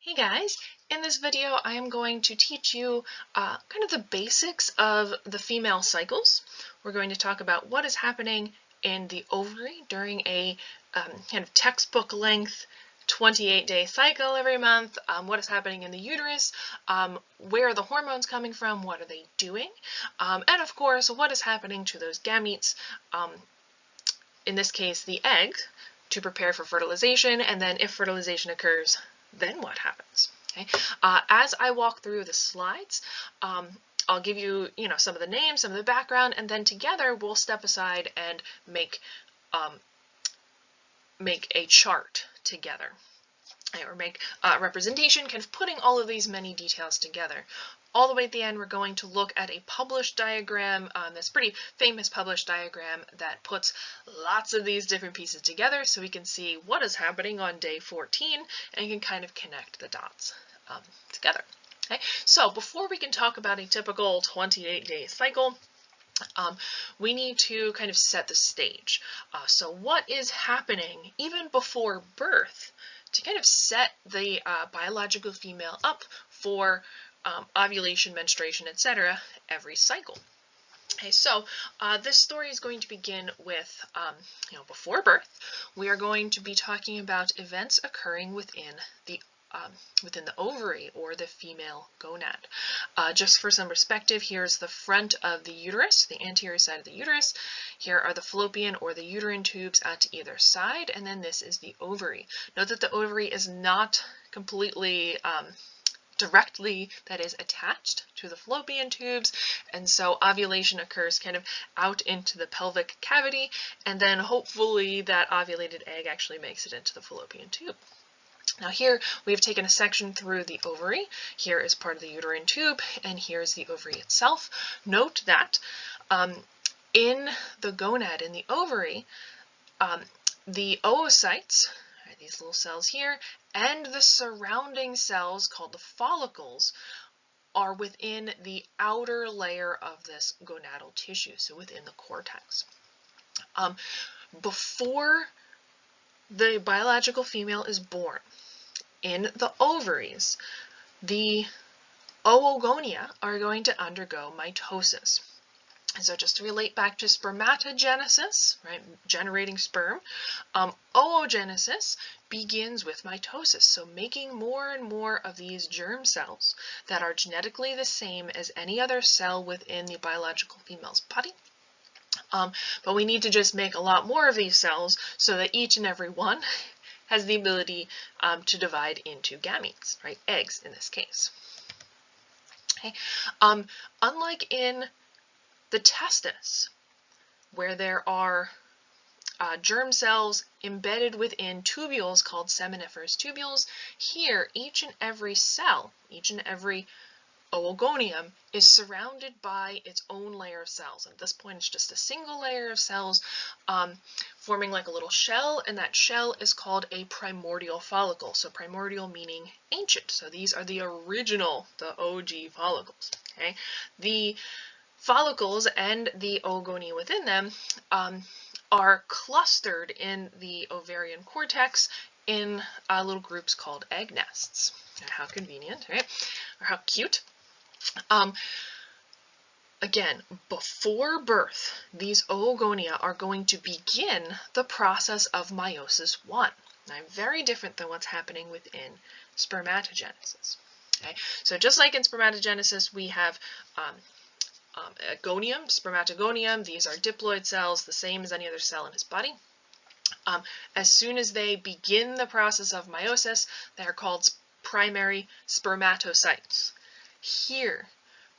Hey guys, in this video I am going to teach you kind of the basics of the female cycles. We're going to talk about what is happening in the ovary during a kind of textbook length 28-day cycle every month, what is happening in the uterus, where are the hormones coming from, what are they doing, and of course what is happening to those gametes, in this case the egg, to prepare for fertilization, and then if fertilization occurs, then what happens? Okay. As I walk through the slides, I'll give you, some of the names, some of the background, and then together we'll step aside and make a chart together, or make a representation, kind of putting all of these many details together. All the way at the end, we're going to look at a published diagram, this pretty famous published diagram that puts lots of these different pieces together so we can see what is happening on day 14 and can kind of connect the dots together. Okay? So before we can talk about a typical 28-day cycle, we need to kind of set the stage. So what is happening even before birth to kind of set the biological female up for ovulation, menstruation, etc. every cycle. Okay, so this story is going to begin with, before birth. We are going to be talking about events occurring within the ovary or the female gonad. Just for some perspective, here's the front of the uterus, the anterior side of the uterus. Here are the fallopian or the uterine tubes at either side, and then this is the ovary. Note that the ovary is not completely directly, that is, attached to the fallopian tubes, and so ovulation occurs kind of out into the pelvic cavity, and then hopefully that ovulated egg actually makes it into the fallopian tube. Now here we have taken a section through the ovary. Here is part of the uterine tube, and here is the ovary itself. Note that in the gonad, in the ovary, the oocytes, these little cells here, and the surrounding cells called the follicles are within the outer layer of this gonadal tissue, so within the cortex. Before the biological female is born, in the ovaries, the oogonia are going to undergo mitosis. And so just to relate back to spermatogenesis, right, generating sperm, oogenesis begins with mitosis, so making more and more of these germ cells that are genetically the same as any other cell within the biological female's body. But we need to just make a lot more of these cells so that each and every one has the ability to divide into gametes, right, eggs in this case. Okay. Unlike in the testis, where there are germ cells embedded within tubules called seminiferous tubules, here each and every cell, each and every oogonium is surrounded by its own layer of cells. At this point it's just a single layer of cells forming like a little shell, and that shell is called a primordial follicle. So primordial meaning ancient. So these are the original, the OG follicles. Okay? The follicles and the oogonia within them are clustered in the ovarian cortex in little groups called egg nests. How convenient, right? Or how cute. Again, before birth, these oogonia are going to begin the process of meiosis I. Now, very different than what's happening within spermatogenesis. Okay? So just like in spermatogenesis, we have gonium, spermatogonium. These are diploid cells, the same as any other cell in his body. As soon as they begin the process of meiosis, they are called primary spermatocytes. Here,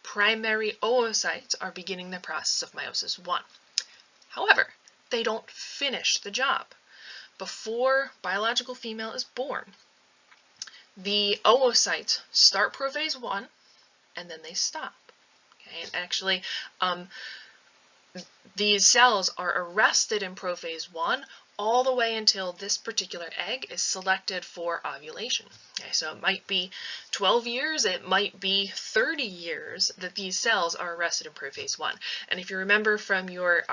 primary oocytes are beginning the process of meiosis I. However, they don't finish the job. Before biological female is born, the oocytes start prophase I, and then they stop. Okay? And actually, these cells are arrested in prophase I all the way until this particular egg is selected for ovulation. Okay, so it might be 12 years, it might be 30 years that these cells are arrested in prophase I. And if you remember from your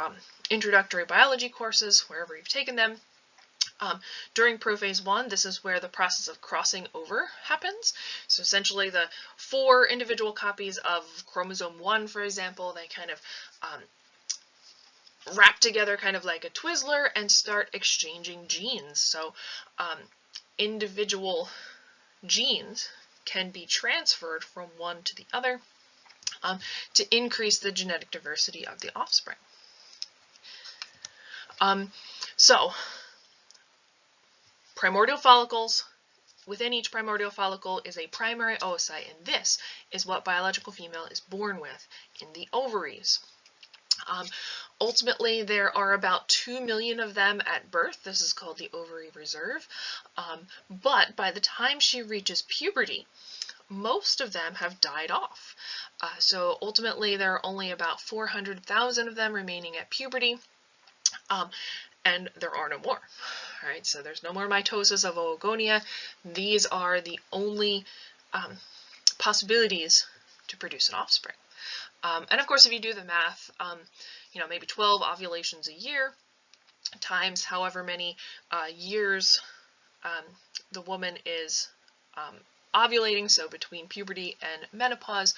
introductory biology courses, wherever you've taken them, During prophase 1, this is where the process of crossing over happens. So essentially the 4 individual copies of chromosome 1, for example, they kind of wrap together kind of like a Twizzler and start exchanging genes. So individual genes can be transferred from one to the other to increase the genetic diversity of the offspring. So primordial follicles, within each primordial follicle is a primary oocyte, and this is what biological female is born with in the ovaries. Ultimately, there are about 2 million of them at birth. This is called the ovary reserve. But by the time she reaches puberty, most of them have died off. So ultimately, there are only about 400,000 of them remaining at puberty, and there are no more. All right, so there's no more mitosis of oogonia. These are the only possibilities to produce an offspring. And of course, if you do the math, maybe 12 ovulations a year times however many years the woman is ovulating, so between puberty and menopause,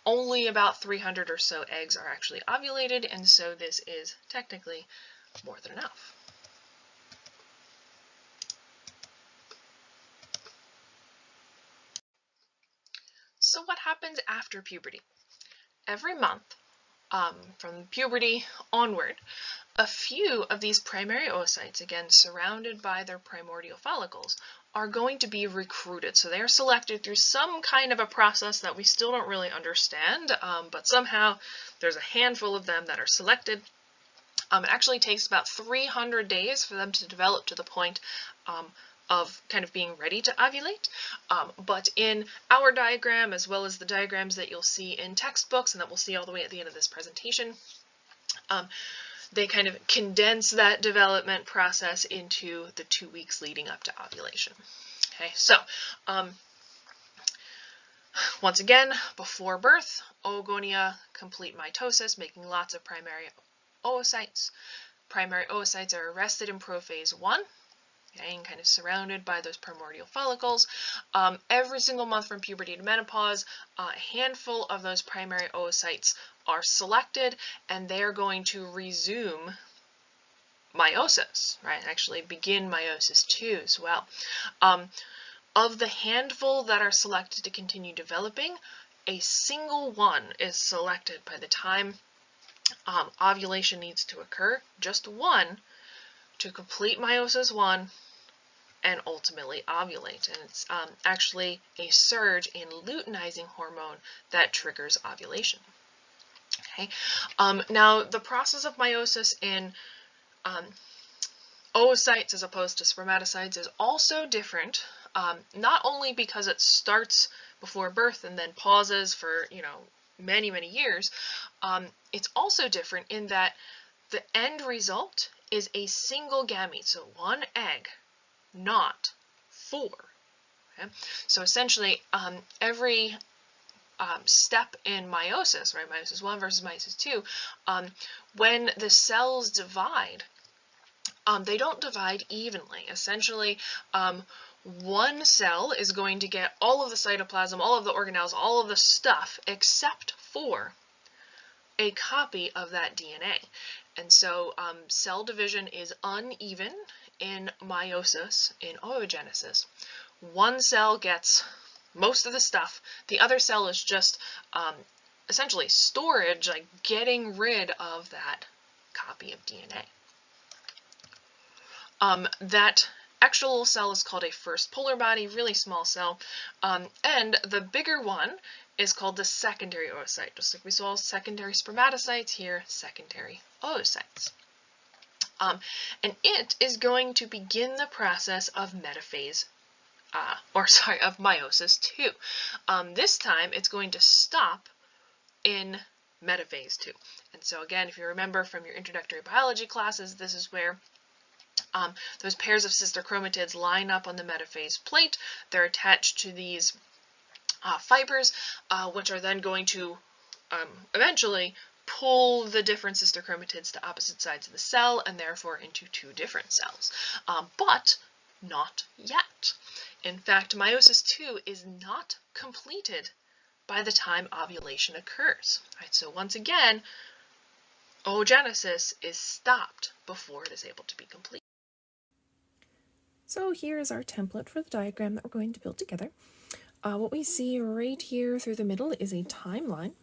only about 300 or so eggs are actually ovulated, and so this is technically more than enough. So what happens after puberty? Every month, from puberty onward, a few of these primary oocytes, again surrounded by their primordial follicles, are going to be recruited. So they are selected through some kind of a process that we still don't really understand, but somehow there's a handful of them that are selected. It actually takes about 300 days for them to develop to the point of kind of being ready to ovulate. But in our diagram, as well as the diagrams that you'll see in textbooks and that we'll see all the way at the end of this presentation, they kind of condense that development process into the 2 weeks leading up to ovulation. Okay, so once again, before birth, oogonia, complete mitosis, making lots of primary oocytes. Primary oocytes are arrested in prophase 1, and kind of surrounded by those primordial follicles. Every single month from puberty to menopause, a handful of those primary oocytes are selected, and they are going to resume meiosis, right? Actually begin meiosis too as well. Of the handful that are selected to continue developing, a single one is selected by the time ovulation needs to occur, just one, to complete meiosis 1 and ultimately ovulate. And it's actually a surge in luteinizing hormone that triggers ovulation. Okay. Now, the process of meiosis in oocytes as opposed to spermatocytes is also different, not only because it starts before birth and then pauses for, many, many years. It's also different in that the end result is a single gamete, so one egg, not 4. Okay? So essentially, every step in meiosis, right, meiosis 1 versus meiosis 2, when the cells divide, they don't divide evenly. Essentially, one cell is going to get all of the cytoplasm, all of the organelles, all of the stuff, except for a copy of that DNA. And so cell division is uneven in meiosis, in oogenesis. One cell gets most of the stuff. The other cell is just essentially storage, like getting rid of that copy of DNA. That actual cell is called a first polar body, really small cell, and the bigger one is called the secondary oocyte. Just like we saw secondary spermatocytes, here secondary oocytes. And it is going to begin the process of metaphase, of meiosis 2. This time it's going to stop in metaphase 2. And so again, if you remember from your introductory biology classes, this is where those pairs of sister chromatids line up on the metaphase plate. They're attached to these fibers, which are then going to eventually pull the different sister chromatids to opposite sides of the cell and therefore into two different cells. But not yet. In fact, meiosis II is not completed by the time ovulation occurs. Right? So once again, oogenesis is stopped before it is able to be complete. So here is our template for the diagram that we're going to build together. What we see right here through the middle is a timeline.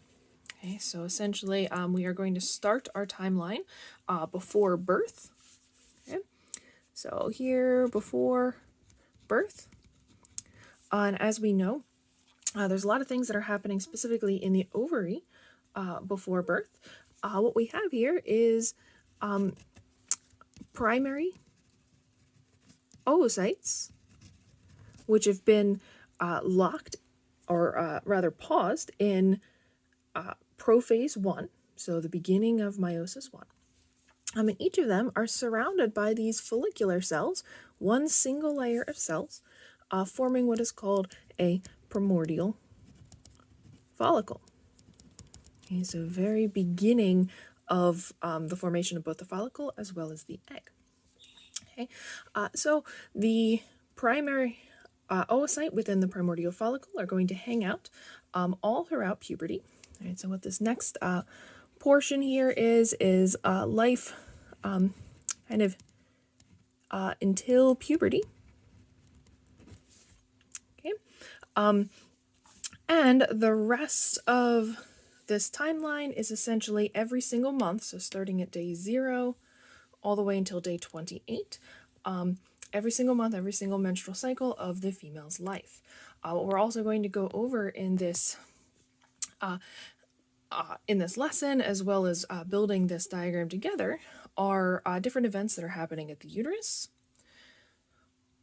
Okay, so essentially we are going to start our timeline before birth. Okay, so here before birth. And as we know, there's a lot of things that are happening specifically in the ovary before birth. What we have here is primary oocytes, which have been locked, or rather paused, in prophase 1, so the beginning of meiosis 1. And each of them are surrounded by these follicular cells, one single layer of cells, forming what is called a primordial follicle. Okay, so very beginning of the formation of both the follicle as well as the egg. Okay, so the primary oocyte within the primordial follicle are going to hang out all throughout puberty. All right, so what this next portion here is life kind of until puberty. Okay, and the rest of this timeline is essentially every single month, so starting at day 0 all the way until day 28. Every single month, every single menstrual cycle of the female's life. What we're also going to go over in this lesson, as well as building this diagram together, are different events that are happening at the uterus.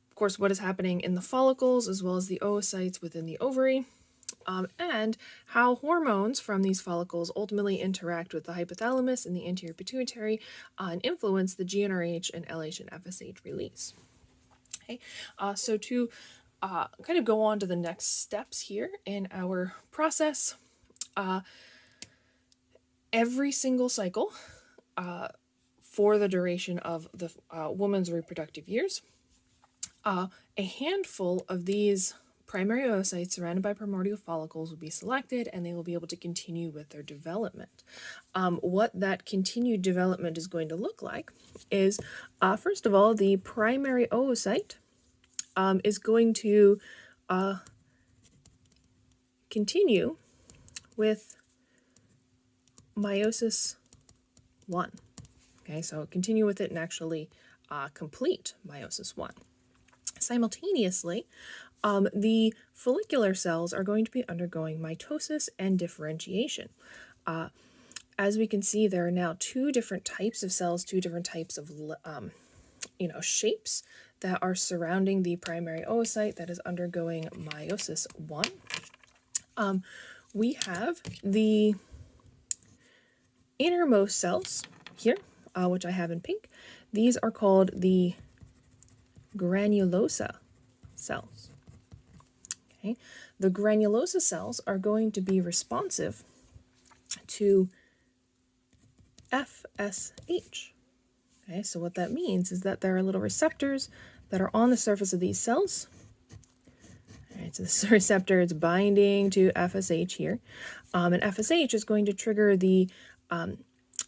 Of course, what is happening in the follicles, as well as the oocytes within the ovary, and how hormones from these follicles ultimately interact with the hypothalamus and the anterior pituitary and influence the GnRH and LH and FSH release. Okay, so to kind of go on to the next steps here in our process, every single cycle for the duration of the woman's reproductive years, a handful of these primary oocytes surrounded by primordial follicles will be selected, and they will be able to continue with their development. What that continued development is going to look like is, first of all, the primary oocyte is going to continue with meiosis 1. Okay, so continue with it and actually complete meiosis 1. Simultaneously, the follicular cells are going to be undergoing mitosis and differentiation. As we can see, there are now two different types of cells, two different types of shapes that are surrounding the primary oocyte that is undergoing meiosis 1. We have the innermost cells here, which I have in pink. These are called the granulosa cells. Okay, the granulosa cells are going to be responsive to FSH. Okay, so what that means is that there are little receptors that are on the surface of these cells. All right, so this receptor is binding to FSH here, and FSH is going to trigger the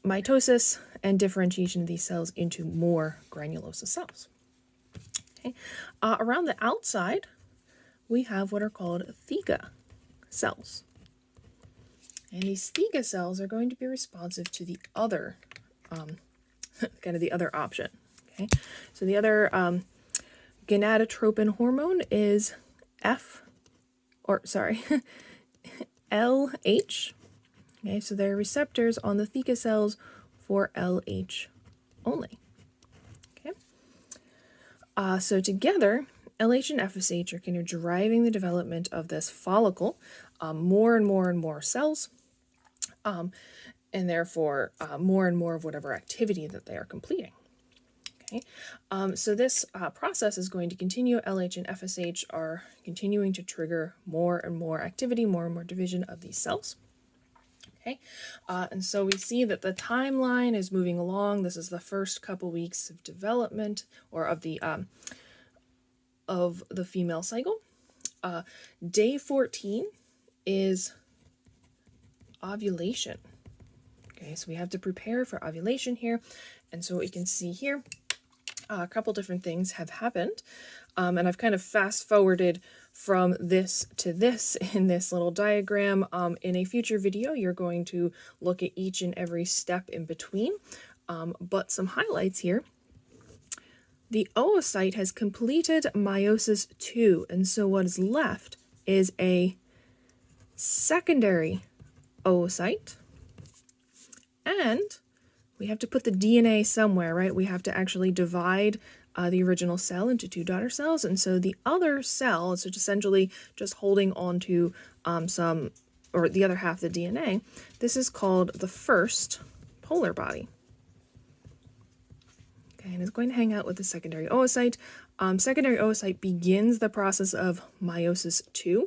mitosis and differentiation of these cells into more granulosa cells. Okay, around the outside, we have what are called theca cells. And these theca cells are going to be responsive to the other, kind of the other option. Okay, so the other gonadotropin hormone is LH. Okay, so there are receptors on the theca cells for LH only. Okay, so together, LH and FSH are kind of driving the development of this follicle, more and more and more cells, and therefore more and more of whatever activity that they are completing. Okay, so this process is going to continue. LH and FSH are continuing to trigger more and more activity, more and more division of these cells. Okay, and so we see that the timeline is moving along. This is the first couple weeks of development, or of the female cycle. Day 14 is ovulation. Okay, so we have to prepare for ovulation here, and so what you can see here, a couple different things have happened, and I've kind of fast forwarded from this to this in this little diagram. In a future video, you're going to look at each and every step in between, but some highlights here. The oocyte has completed meiosis II, and so what is left is a secondary oocyte, and we have to put the DNA somewhere, right? We have to actually divide the original cell into two daughter cells, and so the other cell is essentially just holding on to or the other half of the DNA. This is called the first polar body. Okay, and it's going to hang out with the secondary oocyte. Secondary oocyte begins the process of meiosis II,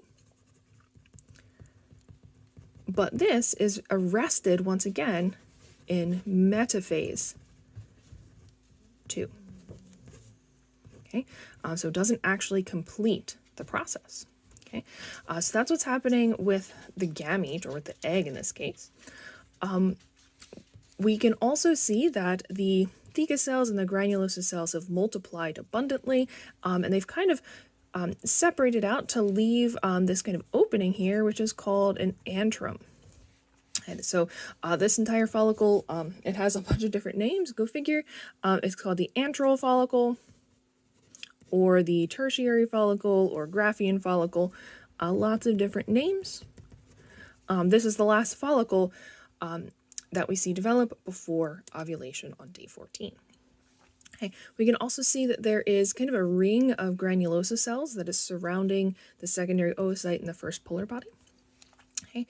but this is arrested once again in metaphase 2. Okay, so it doesn't actually complete the process. Okay, so that's what's happening with the gamete, or with the egg in this case. We can also see that the theca cells and the granulosa cells have multiplied abundantly, and they've kind of separated out to leave this kind of opening here, which is called an antrum. And so this entire follicle, it has a bunch of different names, go figure. It's called the antral follicle, or the tertiary follicle, or Graafian follicle, lots of different names. This is the last follicle that we see develop before ovulation on day 14. Okay, we can also see that there is kind of a ring of granulosa cells that is surrounding the secondary oocyte in the first polar body. Okay,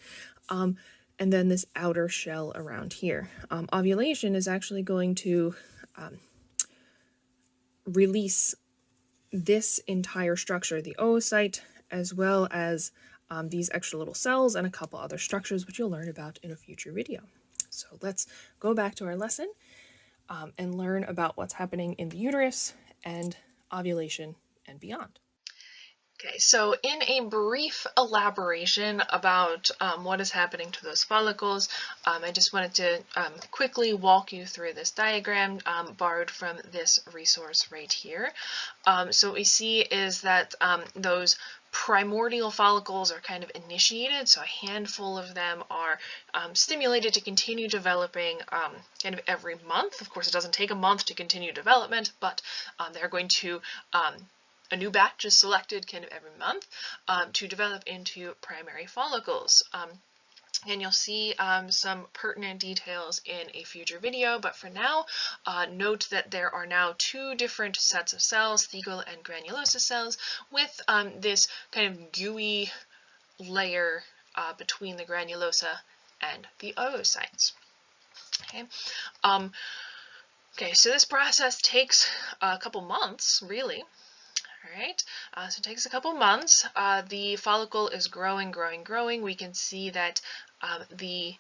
and then this outer shell around here. Ovulation is actually going to release this entire structure, the oocyte, as well as these extra little cells and a couple other structures, which you'll learn about in a future video. So let's go back to our lesson and learn about what's happening in the uterus and ovulation and beyond. Okay, so in a brief elaboration about what is happening to those follicles, I just wanted to quickly walk you through this diagram borrowed from this resource right here. So what we see is that those primordial follicles are kind of initiated, so a handful of them are stimulated to continue developing kind of every month. Of course, it doesn't take a month to continue development, but they're going to a new batch is selected kind of every month to develop into primary follicles. And you'll see some pertinent details in a future video, but for now, note that there are now two different sets of cells, thecal and granulosa cells, with this kind of gooey layer between the granulosa and the oocytes. Okay. Okay, so this process takes a couple months, really. All right, so it takes a couple months. The follicle is growing. We can see that the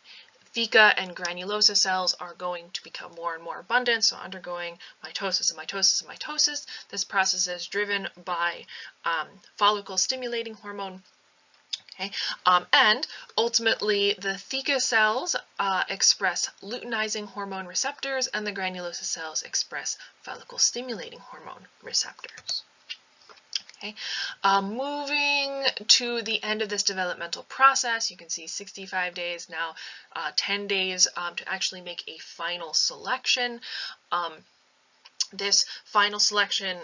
theca and granulosa cells are going to become more and more abundant, so undergoing mitosis and mitosis and mitosis. This process is driven by follicle stimulating hormone. Okay, and ultimately the theca cells express luteinizing hormone receptors, and the granulosa cells express follicle stimulating hormone receptors. Okay. Moving to the end of this developmental process, you can see 65 days now, 10 days to actually make a final selection. This final selection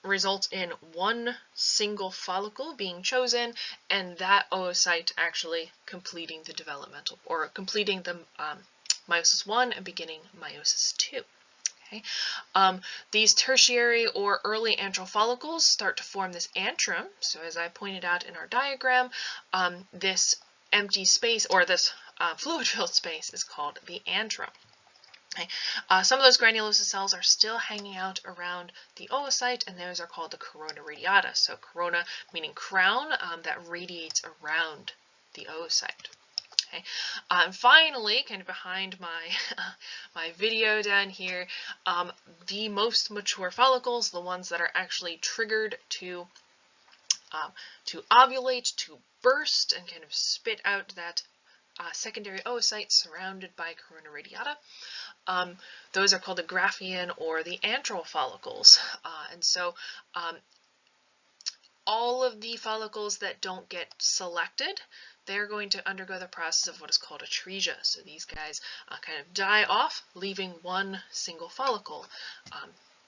results in one single follicle being chosen, and that oocyte actually completing the developmental, or completing the meiosis I and beginning meiosis II. Okay. These tertiary or early antral follicles start to form this antrum. So as I pointed out in our diagram, this empty space, or this fluid-filled space, is called the antrum. Okay. Some of those granulosa cells are still hanging out around the oocyte, and those are called the corona radiata. So corona meaning crown, that radiates around the oocyte. Okay. Finally, kind of behind my my video down here, the most mature follicles, the ones that are actually triggered to ovulate, to burst, and kind of spit out that secondary oocyte surrounded by corona radiata. Those are called the Graafian or the antral follicles. And so all of the follicles that don't get selected, they're going to undergo the process of what is called atresia. So these guys kind of die off, leaving one single follicle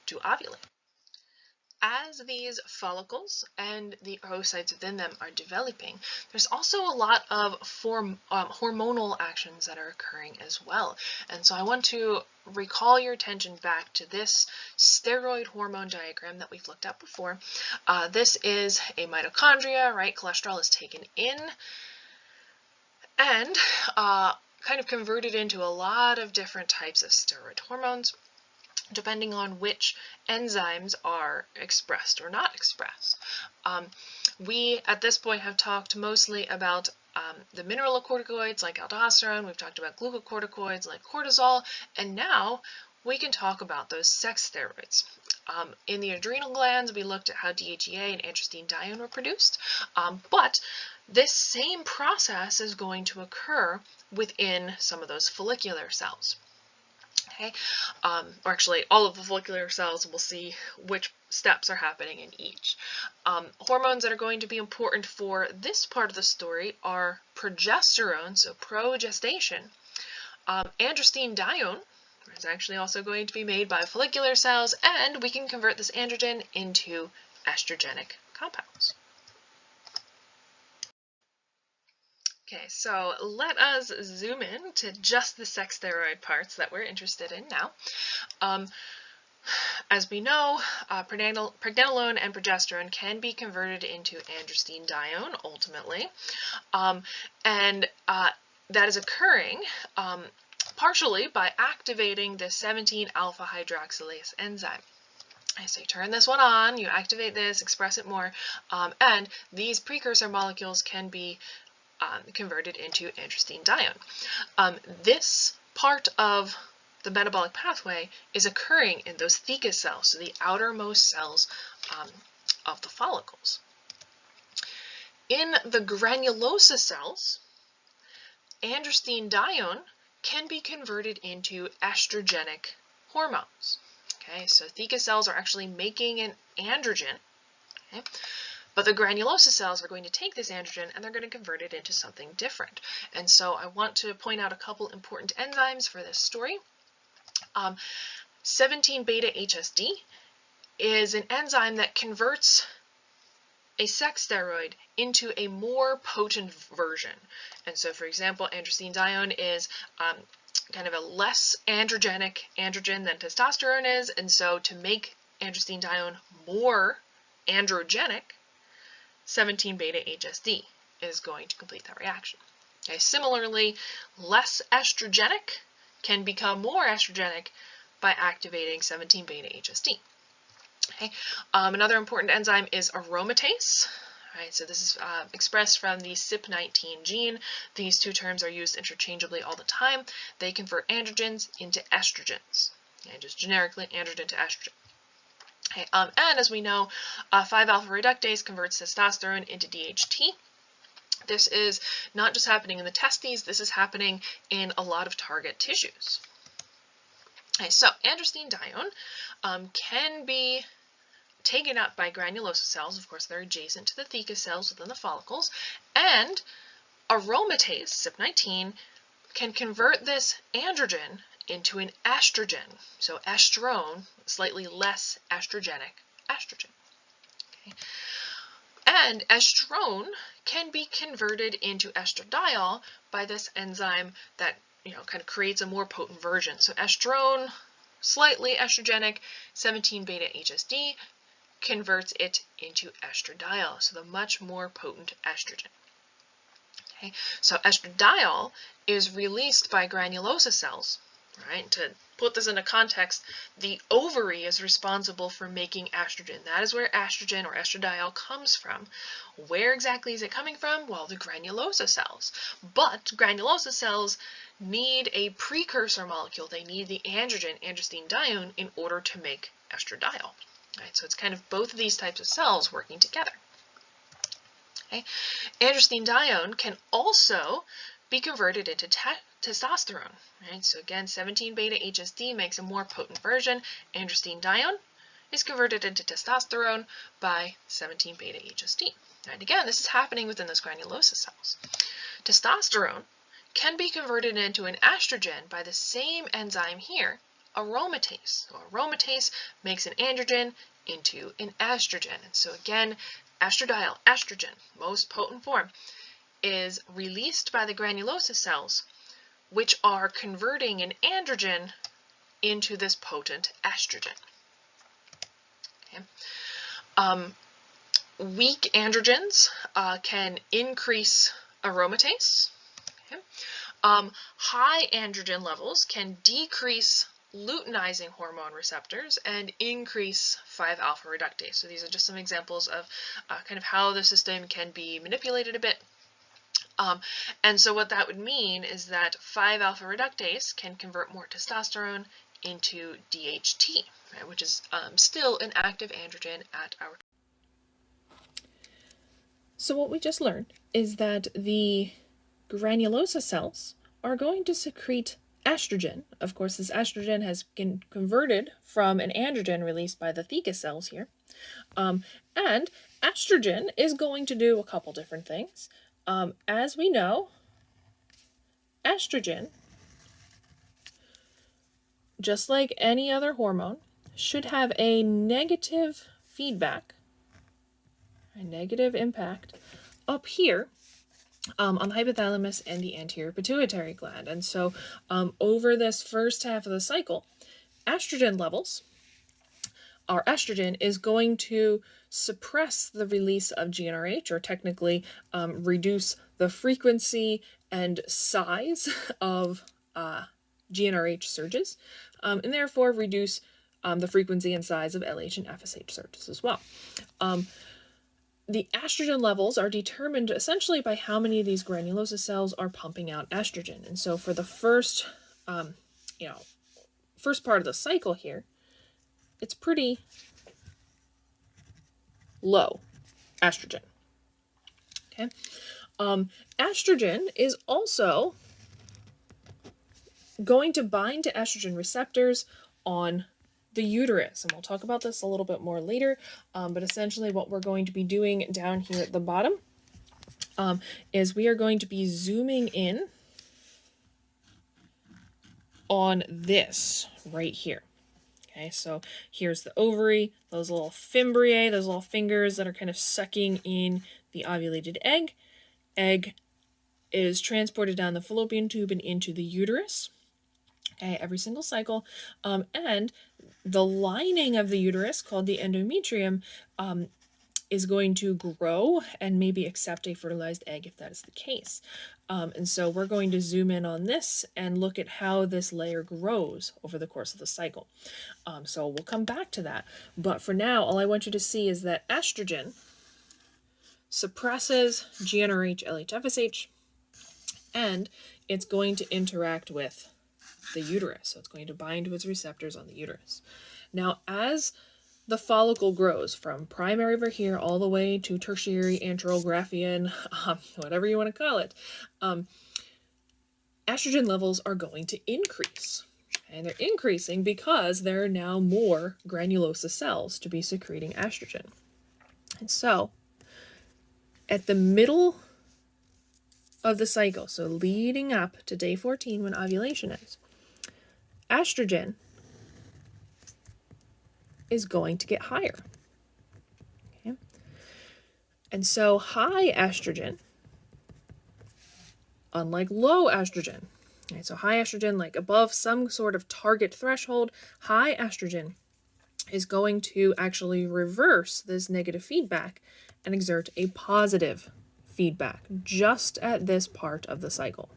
to ovulate. As these follicles and the oocytes within them are developing, there's also a lot of hormonal actions that are occurring as well. And so I want to recall your attention back to this steroid hormone diagram that we've looked at before. This is a mitochondria, right? Cholesterol is taken in and kind of converted into a lot of different types of steroid hormones, depending on which enzymes are expressed or not expressed. We, at this point, have talked mostly about the mineralocorticoids like aldosterone, we've talked about glucocorticoids like cortisol, and now we can talk about those sex steroids. In the adrenal glands, we looked at how DHEA and androstenedione were produced, but this same process is going to occur within some of those follicular cells. Okay, or actually all of the follicular cells, we'll see which steps are happening in each. Hormones that are going to be important for this part of the story are progesterone, so progestation. Androstenedione is actually also going to be made by follicular cells, and we can convert this androgen into estrogenic compounds. Okay, so let us zoom in to just the sex steroid parts that we're interested in now. As we know, pregnenolone and progesterone can be converted into androstenedione ultimately, and that is occurring partially by activating the 17-alpha hydroxylase enzyme. So you turn this one on, you activate this, express it more, and these precursor molecules can be converted into androstenedione. This part of the metabolic pathway is occurring in those theca cells, so the outermost cells of the follicles. In the granulosa cells, androstenedione can be converted into estrogenic hormones. Okay, so theca cells are actually making an androgen. Okay? But the granulosa cells are going to take this androgen and they're going to convert it into something different. And so I want to point out a couple important enzymes for this story. 17-beta-HSD is an enzyme that converts a sex steroid into a more potent version. And so, for example, androstenedione is kind of a less androgenic androgen than testosterone is. And so to make androstenedione more androgenic, 17-beta-HSD is going to complete that reaction. Okay, similarly, less estrogenic can become more estrogenic by activating 17-beta-HSD. Okay, another important enzyme is aromatase. Right, so this is expressed from the CYP19 gene. These two terms are used interchangeably all the time. They convert androgens into estrogens. Okay, just generically androgen to estrogen. Okay, and as we know, 5-alpha reductase converts testosterone into DHT. This is not just happening in the testes, this is happening in a lot of target tissues. Okay, so androstenedione can be taken up by granulosa cells. Of course, they're adjacent to the theca cells within the follicles, and aromatase, CYP19, can convert this androgen into an estrogen, so estrone, slightly less estrogenic estrogen. Okay. And estrone can be converted into estradiol by this enzyme that kind of creates a more potent version. So estrone, slightly estrogenic, 17-beta-HSD converts it into estradiol, so the much more potent estrogen. Okay. So estradiol is released by granulosa cells right? To put this into context, the ovary is responsible for making estrogen. That is where estrogen or estradiol comes from. Where exactly is it coming from? Well, the granulosa cells. But granulosa cells need a precursor molecule. They need the androgen, androstenedione, in order to make estradiol. Right? So it's kind of both of these types of cells working together. Okay? Androstenedione can also be converted into testosterone. Right? So again, 17-beta-HSD makes a more potent version. Androstenedione is converted into testosterone by 17-beta-HSD. And again, this is happening within those granulosa cells. Testosterone can be converted into an estrogen by the same enzyme here, aromatase. So aromatase makes an androgen into an estrogen. And so again, estradiol, estrogen, most potent form, is released by the granulosa cells, which are converting an androgen into this potent estrogen. Okay. Weak androgens can increase aromatase. Okay. High androgen levels can decrease luteinizing hormone receptors and increase 5-alpha reductase. So these are just some examples of kind of how the system can be manipulated a bit. And so what that would mean is that 5-alpha reductase can convert more testosterone into DHT, right, which is still an active androgen at our. So what we just learned is that the granulosa cells are going to secrete estrogen. Of course, this estrogen has been converted from an androgen released by the theca cells here. And estrogen is going to do a couple different things. As we know, estrogen, just like any other hormone, should have a negative feedback, a negative impact up here on the hypothalamus and the anterior pituitary gland. And so over this first half of the cycle, estrogen levels, our estrogen is going to suppress the release of GnRH, or technically reduce the frequency and size of GnRH surges, and therefore reduce the frequency and size of LH and FSH surges as well. The estrogen levels are determined essentially by how many of these granulosa cells are pumping out estrogen. And so for the first part of the cycle here, it's pretty low estrogen. Okay. Estrogen is also going to bind to estrogen receptors on the uterus, and we'll talk about this a little bit more later, but essentially what we're going to be doing down here at the bottom is we are going to be zooming in on this right here. Okay, so here's the ovary, those little fimbriae, those little fingers that are kind of sucking in the ovulated egg. Egg is transported down the fallopian tube and into the uterus. Okay, every single cycle. And the lining of the uterus, called the endometrium, is going to grow and maybe accept a fertilized egg if that is the case. And so we're going to zoom in on this and look at how this layer grows over the course of the cycle. So we'll come back to that. But for now, all I want you to see is that estrogen suppresses GnRH, LH, FSH, and it's going to interact with the uterus. So it's going to bind to its receptors on the uterus. Now, as the follicle grows from primary over here all the way to tertiary Anterographian, whatever you want to call it, estrogen levels are going to increase. And they're increasing because there are now more granulosa cells to be secreting estrogen. And so, at the middle of the cycle, so leading up to day 14 when ovulation is, estrogen is going to get higher. Okay? And so high estrogen, unlike low estrogen, okay, so high estrogen, like above some sort of target threshold, high estrogen is going to actually reverse this negative feedback and exert a positive feedback just at this part of the cycle.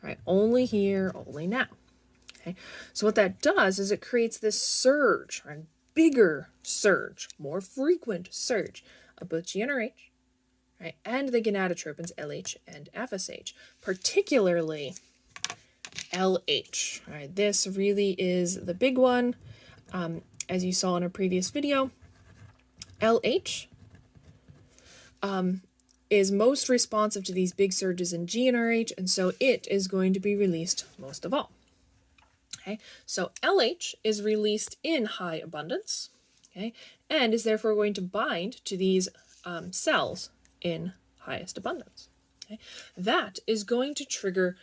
All right, only here, only now. Okay? So what that does is it creates this surge, a bigger surge, more frequent surge of both GnRH, right, and the gonadotropins LH and FSH, particularly LH. Right? This really is the big one. As you saw in a previous video, LH is most responsive to these big surges in GnRH, and so it is going to be released most of all. Okay, so LH is released in high abundance, okay, and is therefore going to bind to these cells in highest abundance. Okay, that is going to trigger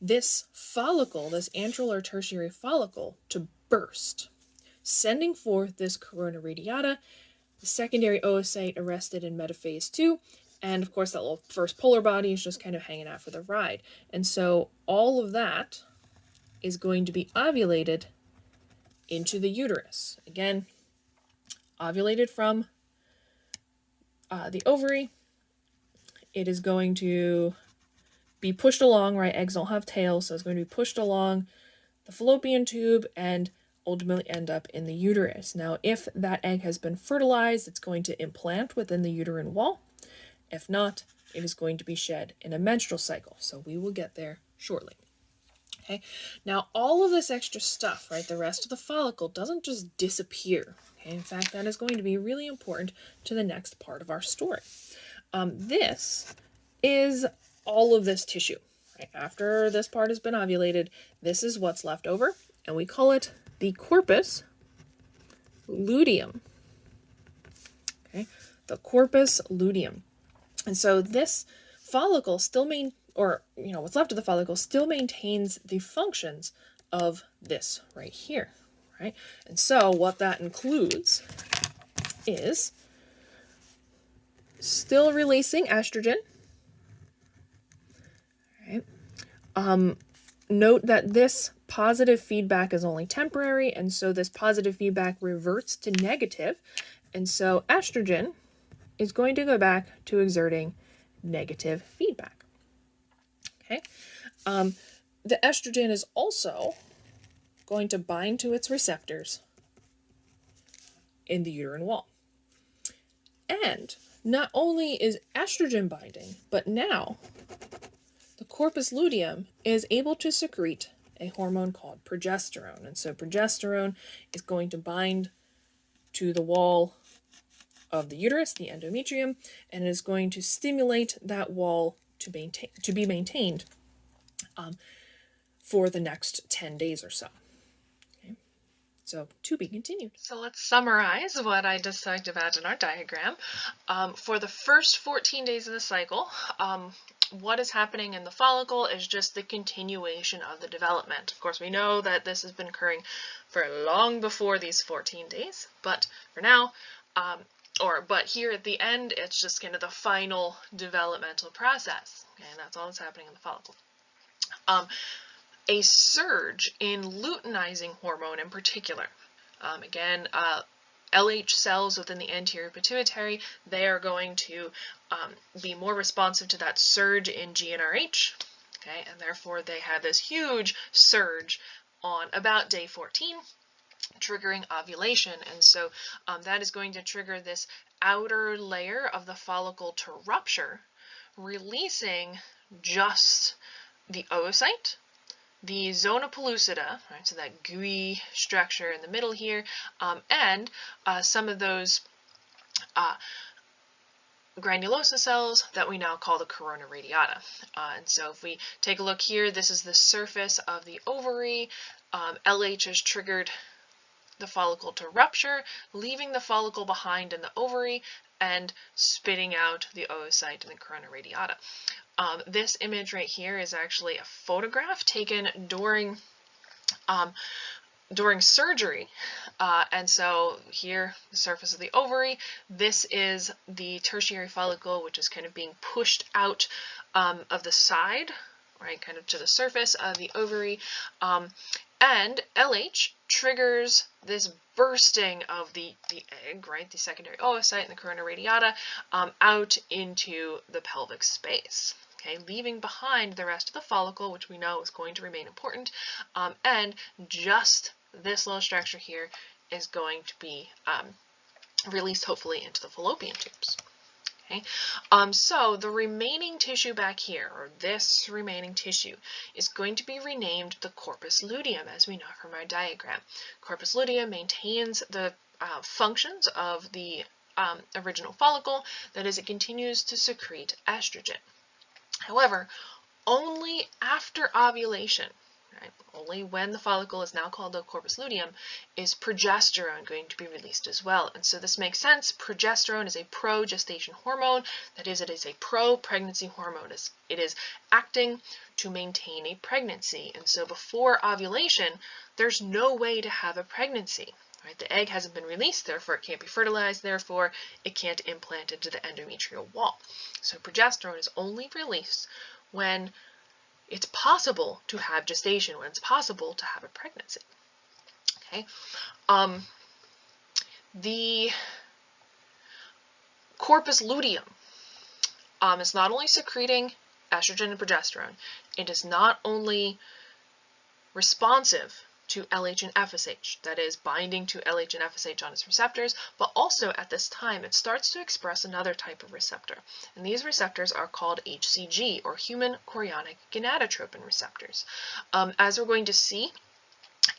this follicle, this antral or tertiary follicle, to burst, sending forth this corona radiata, the secondary oocyte arrested in metaphase 2, and of course that little first polar body is just kind of hanging out for the ride. And so all of that is going to be ovulated into the uterus. Again, ovulated from the ovary. It is going to be pushed along, right? Eggs don't have tails, so it's going to be pushed along the fallopian tube and ultimately end up in the uterus. Now, if that egg has been fertilized, it's going to implant within the uterine wall. If not, it is going to be shed in a menstrual cycle. So we will get there shortly. Okay, now all of this extra stuff, right, the rest of the follicle doesn't just disappear. Okay, in fact, that is going to be really important to the next part of our story. This is all of this tissue. Right? After this part has been ovulated, this is what's left over, and we call it the corpus luteum. Okay, the corpus luteum. And so this follicle still what's left of the follicle still maintains the functions of this right here, right? And so what that includes is still releasing estrogen, right? Note that this positive feedback is only temporary, and so this positive feedback reverts to negative, and so estrogen is going to go back to exerting negative feedback. Okay, the estrogen is also going to bind to its receptors in the uterine wall. And not only is estrogen binding, but now the corpus luteum is able to secrete a hormone called progesterone. And so progesterone is going to bind to the wall of the uterus, the endometrium, and is going to stimulate that wall to be maintained for the next 10 days or so. Okay. So to be continued. So let's summarize what I just talked about in our diagram. For the first 14 days of the cycle, what is happening in the follicle is just the continuation of the development. Of course, we know that this has been occurring for long before these 14 days, but for now, but here at the end, it's just kind of the final developmental process. Okay, and that's all that's happening in the follicle. A surge in luteinizing hormone in particular. Again, LH cells within the anterior pituitary, they are going to be more responsive to that surge in GnRH, okay, and therefore they have this huge surge on about day 14, triggering ovulation, and so that is going to trigger this outer layer of the follicle to rupture, releasing just the oocyte, the zona pellucida, right, so that gooey structure in the middle here, and some of those granulosa cells that we now call the corona radiata. And so if we take a look here, this is the surface of the ovary. LH has triggered the follicle to rupture, leaving the follicle behind in the ovary and spitting out the oocyte and the corona radiata. This image right here is actually a photograph taken during surgery, and so here, the surface of the ovary, this is the tertiary follicle, which is kind of being pushed out of the side, right, kind of to the surface of the ovary, and LH triggers this bursting of the egg, right, the secondary oocyte and the corona radiata, out into the pelvic space. okay, leaving behind the rest of the follicle, which we know is going to remain important, and just this little structure here is going to be released hopefully into the fallopian tubes. Okay, so the remaining tissue back here, or this remaining tissue, is going to be renamed the corpus luteum, as we know from our diagram. Corpus luteum maintains the functions of the original follicle, that is, it continues to secrete estrogen. However, only after ovulation, right, only when the follicle is now called the corpus luteum, is progesterone going to be released as well. And so this makes sense. Progesterone is a pro-gestation hormone. That is, it is a pro-pregnancy hormone. It is acting to maintain a pregnancy. And so before ovulation, there's no way to have a pregnancy. Right? The egg hasn't been released, therefore it can't be fertilized, therefore it can't implant into the endometrial wall. So progesterone is only released when it's possible to have gestation, when it's possible to have a pregnancy. Okay, the corpus luteum is not only secreting estrogen and progesterone, it is not only responsive to LH and FSH, that is, binding to LH and FSH on its receptors, but also at this time it starts to express another type of receptor. And these receptors are called HCG, or human chorionic gonadotropin receptors. As we're going to see,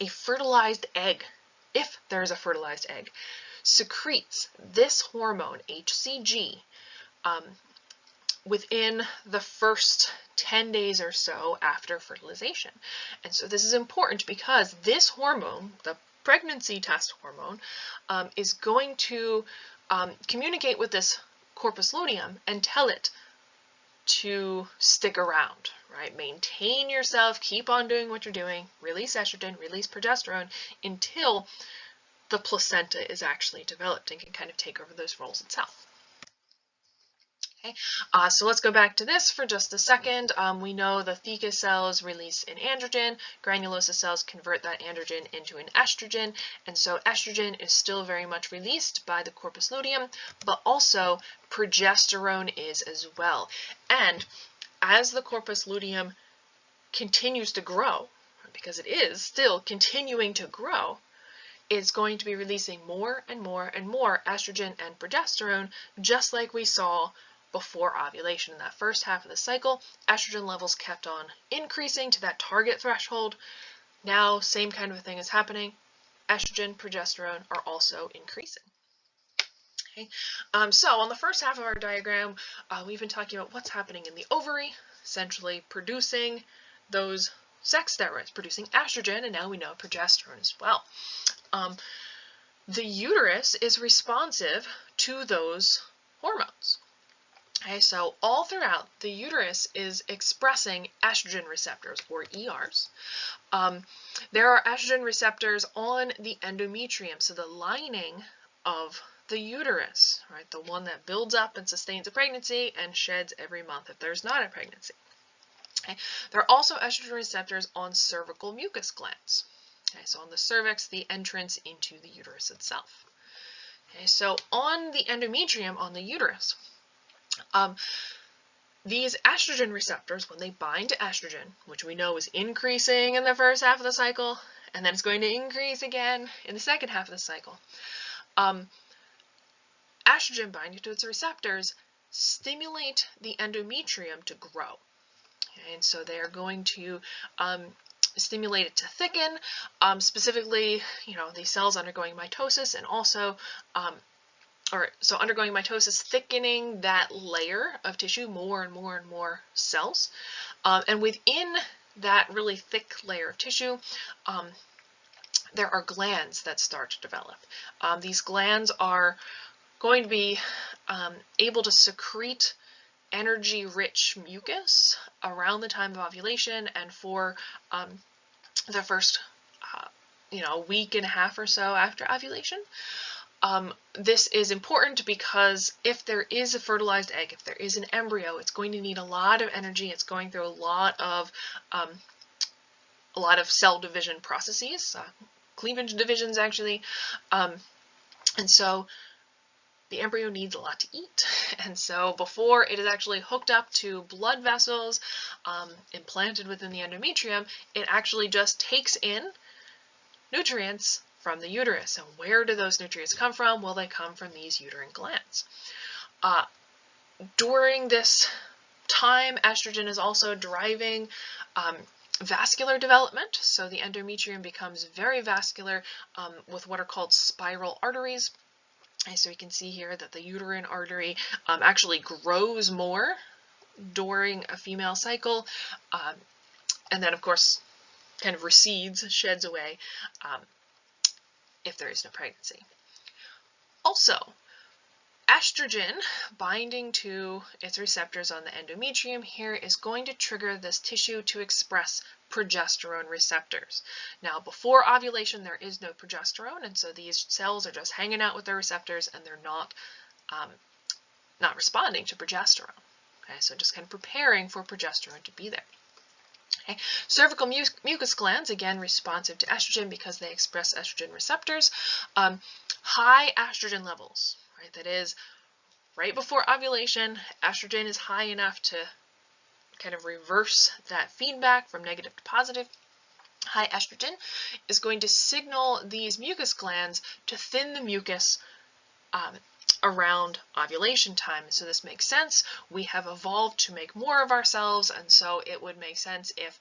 a fertilized egg, if there is a fertilized egg, secretes this hormone, HCG, within the first 10 days or so after fertilization. And so this is important because this hormone, the pregnancy test hormone, is going to communicate with this corpus luteum and tell it to stick around, right? Maintain yourself, keep on doing what you're doing, release estrogen, release progesterone until the placenta is actually developed and can kind of take over those roles itself. Okay, so let's go back to this for just a second. We know the theca cells release an androgen, granulosa cells convert that androgen into an estrogen, and so estrogen is still very much released by the corpus luteum, but also progesterone is as well. And as the corpus luteum continues to grow, because it is still continuing to grow, it's going to be releasing more and more and more estrogen and progesterone, just like we saw before ovulation. In that first half of the cycle, estrogen levels kept on increasing to that target threshold. Now, same kind of thing is happening. Estrogen, progesterone are also increasing. Okay, so on the first half of our diagram, we've been talking about what's happening in the ovary, essentially producing those sex steroids, producing estrogen, and now we know progesterone as well. The uterus is responsive to those hormones. Okay, so all throughout, the uterus is expressing estrogen receptors, or ERs. There are estrogen receptors on the endometrium, so the lining of the uterus, right, the one that builds up and sustains a pregnancy and sheds every month if there's not a pregnancy. Okay. There are also estrogen receptors on cervical mucus glands. Okay, so on the cervix, the entrance into the uterus itself. Okay, so on the endometrium, on the uterus, these estrogen receptors, when they bind to estrogen, which we know is increasing in the first half of the cycle, and then it's going to increase again in the second half of the cycle, estrogen binding to its receptors stimulate the endometrium to grow. Okay, and so they are going to stimulate it to thicken, specifically, these cells undergoing mitosis, and also undergoing mitosis, thickening that layer of tissue, more and more and more cells. And within that really thick layer of tissue, there are glands that start to develop. These glands are going to be able to secrete energy-rich mucus around the time of ovulation and for the first week and a half or so after ovulation. This is important because if there is a fertilized egg, if there is an embryo, it's going to need a lot of energy. It's going through a lot of cell division processes, cleavage divisions actually, and so the embryo needs a lot to eat. And so before it is actually hooked up to blood vessels implanted within the endometrium, it actually just takes in nutrients from the uterus. And where do those nutrients come from? Well, they come from these uterine glands. During this time, estrogen is also driving vascular development. So the endometrium becomes very vascular with what are called spiral arteries. And so you can see here that the uterine artery actually grows more during a female cycle, and then of course kind of recedes, sheds away if there is no pregnancy. Also, estrogen binding to its receptors on the endometrium here is going to trigger this tissue to express progesterone receptors. Now, before ovulation, there is no progesterone, and so these cells are just hanging out with their receptors, and they're not responding to progesterone. Okay, so just kind of preparing for progesterone to be there. Okay. Cervical mucus glands, again, responsive to estrogen because they express estrogen receptors. High estrogen levels, right? That is, right before ovulation, estrogen is high enough to kind of reverse that feedback from negative to positive. High estrogen is going to signal these mucus glands to thin the mucus around ovulation time. So this makes sense. We have evolved to make more of ourselves, and so it would make sense if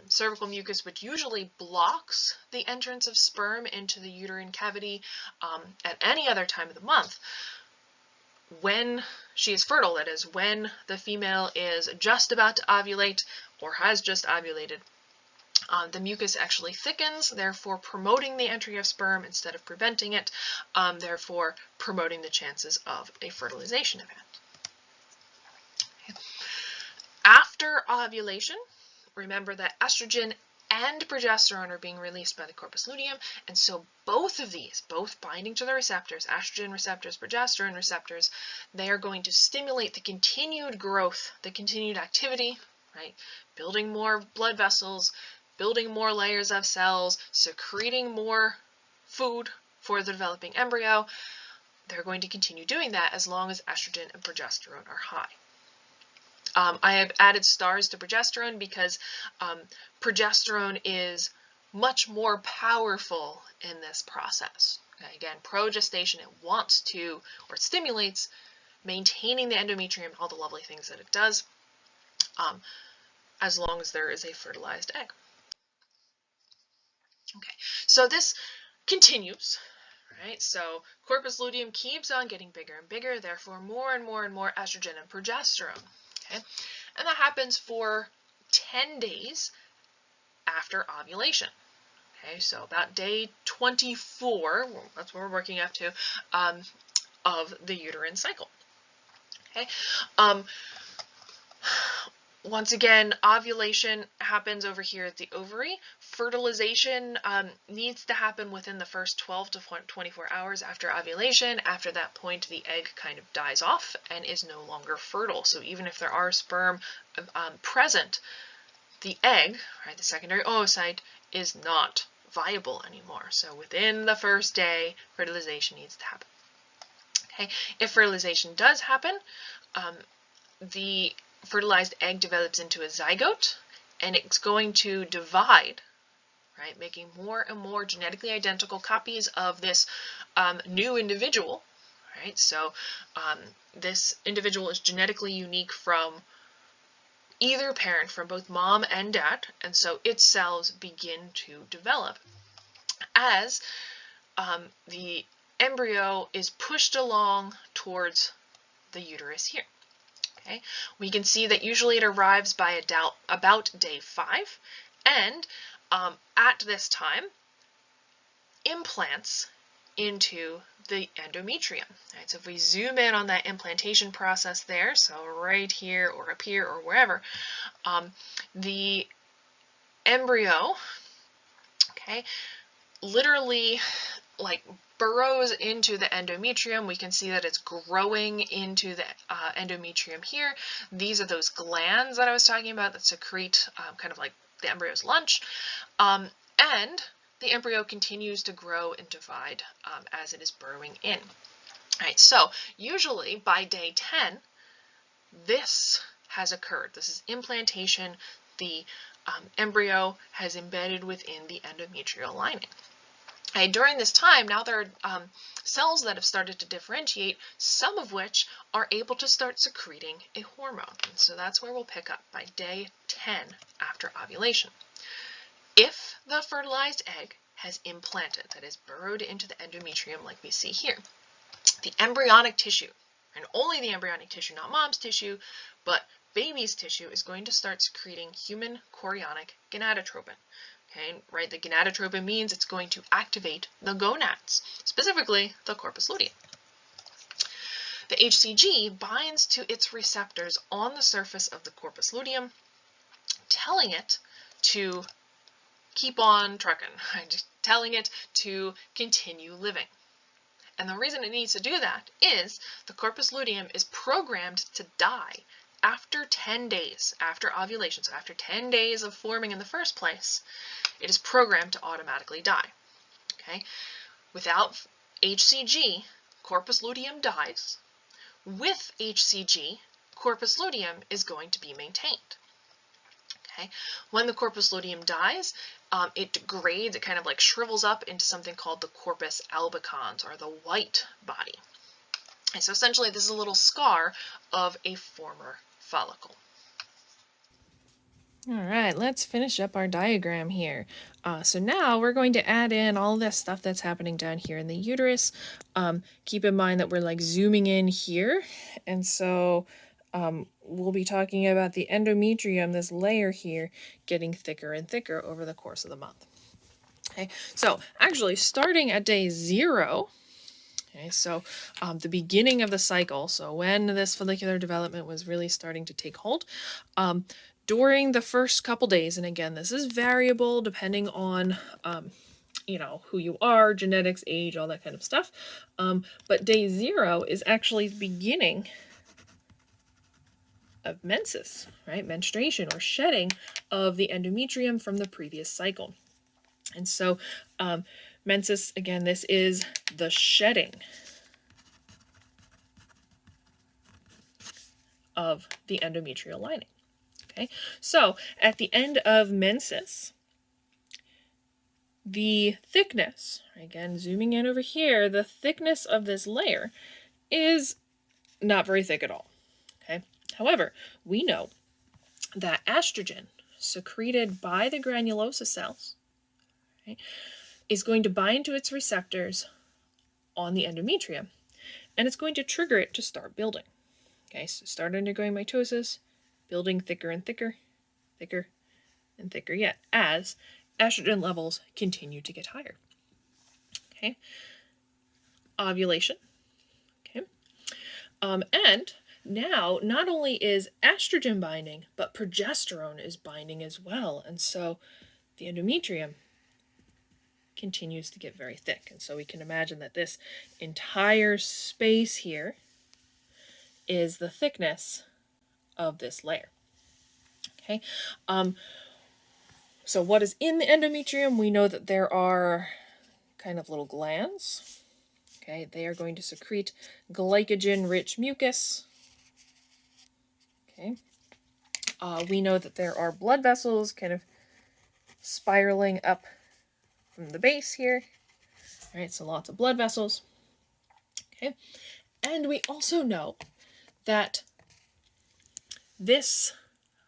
cervical mucus, which usually blocks the entrance of sperm into the uterine cavity at any other time of the month, when she is fertile, that is, when the female is just about to ovulate or has just ovulated, the mucus actually thickens, therefore promoting the entry of sperm instead of preventing it, therefore promoting the chances of a fertilization event. Okay. After ovulation, remember that estrogen and progesterone are being released by the corpus luteum, and so both of these, both binding to the receptors, estrogen receptors, progesterone receptors, they are going to stimulate the continued growth, the continued activity, right? Building more blood vessels, building more layers of cells, secreting more food for the developing embryo. They're going to continue doing that as long as estrogen and progesterone are high. I have added stars to progesterone because progesterone is much more powerful in this process. Okay, again, progestation, it wants to, or it stimulates maintaining the endometrium, all the lovely things that it does, as long as there is a fertilized egg. Okay, so this continues, right? So corpus luteum keeps on getting bigger and bigger, therefore more and more and more estrogen and progesterone. Okay, and that happens for 10 days after ovulation. Okay, so about day 24, that's what we're working up to, of the uterine cycle. Okay, once again, ovulation happens over here at the ovary. Fertilization needs to happen within the first 12 to 24 hours after ovulation. After that point, the egg kind of dies off and is no longer fertile. So even if there are sperm present, the egg, right, the secondary oocyte, is not viable anymore. So within the first day, fertilization needs to happen. Okay, if fertilization does happen, the fertilized egg develops into a zygote, and it's going to divide, right, making more and more genetically identical copies of this new individual, right? So this individual is genetically unique from either parent, from both mom and dad, and so its cells begin to develop as the embryo is pushed along towards the uterus here. Okay, we can see that usually it arrives by about day 5, and at this time, implants into the endometrium. Right, so if we zoom in on that implantation process there, so right here or up here or wherever, the embryo, okay, literally like burrows into the endometrium. We can see that it's growing into the endometrium here. These are those glands that I was talking about that secrete kind of like the embryo's lunch. And the embryo continues to grow and divide as it is burrowing in. All right, so usually by day 10, this has occurred. This is implantation. The embryo has embedded within the endometrial lining. And during this time, now there are cells that have started to differentiate, some of which are able to start secreting a hormone. And so that's where we'll pick up by day 10 after ovulation. If the fertilized egg has implanted, that is burrowed into the endometrium like we see here, the embryonic tissue, and only the embryonic tissue, not mom's tissue, but baby's tissue, is going to start secreting human chorionic gonadotropin. Okay, right? The gonadotropin means it's going to activate the gonads, specifically the corpus luteum. The HCG binds to its receptors on the surface of the corpus luteum, telling it to keep on trucking, telling it to continue living. And the reason it needs to do that is the corpus luteum is programmed to die after 10 days after ovulation. So after 10 days of forming in the first place, it is programmed to automatically die. Okay? Without HCG, corpus luteum dies. With HCG, corpus luteum is going to be maintained. Okay? When the corpus luteum dies, it degrades, it kind of like shrivels up into something called the corpus albicans, or the white body. And so essentially this is a little scar of a former follicle. All right, let's finish up our diagram here. So now we're going to add in all this stuff that's happening down here in the uterus. Keep in mind that we're like zooming in here, and so we'll be talking about the endometrium, this layer here, getting thicker and thicker over the course of the month. Okay, so actually starting at day 0, okay, so the beginning of the cycle, so when this follicular development was really starting to take hold, during the first couple days, and again, this is variable depending on, who you are, genetics, age, all that kind of stuff. But day 0 is actually the beginning of menses, right? Menstruation or shedding of the endometrium from the previous cycle. And so menses, again, this is the shedding of the endometrial lining. Okay, so at the end of menses, the thickness, again, zooming in over here, the thickness of this layer is not very thick at all. Okay, however, we know that estrogen secreted by the granulosa cells, right, is going to bind to its receptors on the endometrium, and it's going to trigger it to start building. Okay, so start undergoing mitosis, building thicker and thicker, thicker and thicker yet, as estrogen levels continue to get higher. Okay, ovulation. Okay, and now not only is estrogen binding, but progesterone is binding as well, and so the endometrium continues to get very thick. And so we can imagine that this entire space here is the thickness of this layer. Okay, so what is in the endometrium? We know that there are kind of little glands. Okay, they are going to secrete glycogen-rich mucus. Okay, we know that there are blood vessels kind of spiraling up from the base here. All right, so lots of blood vessels. Okay, and we also know that this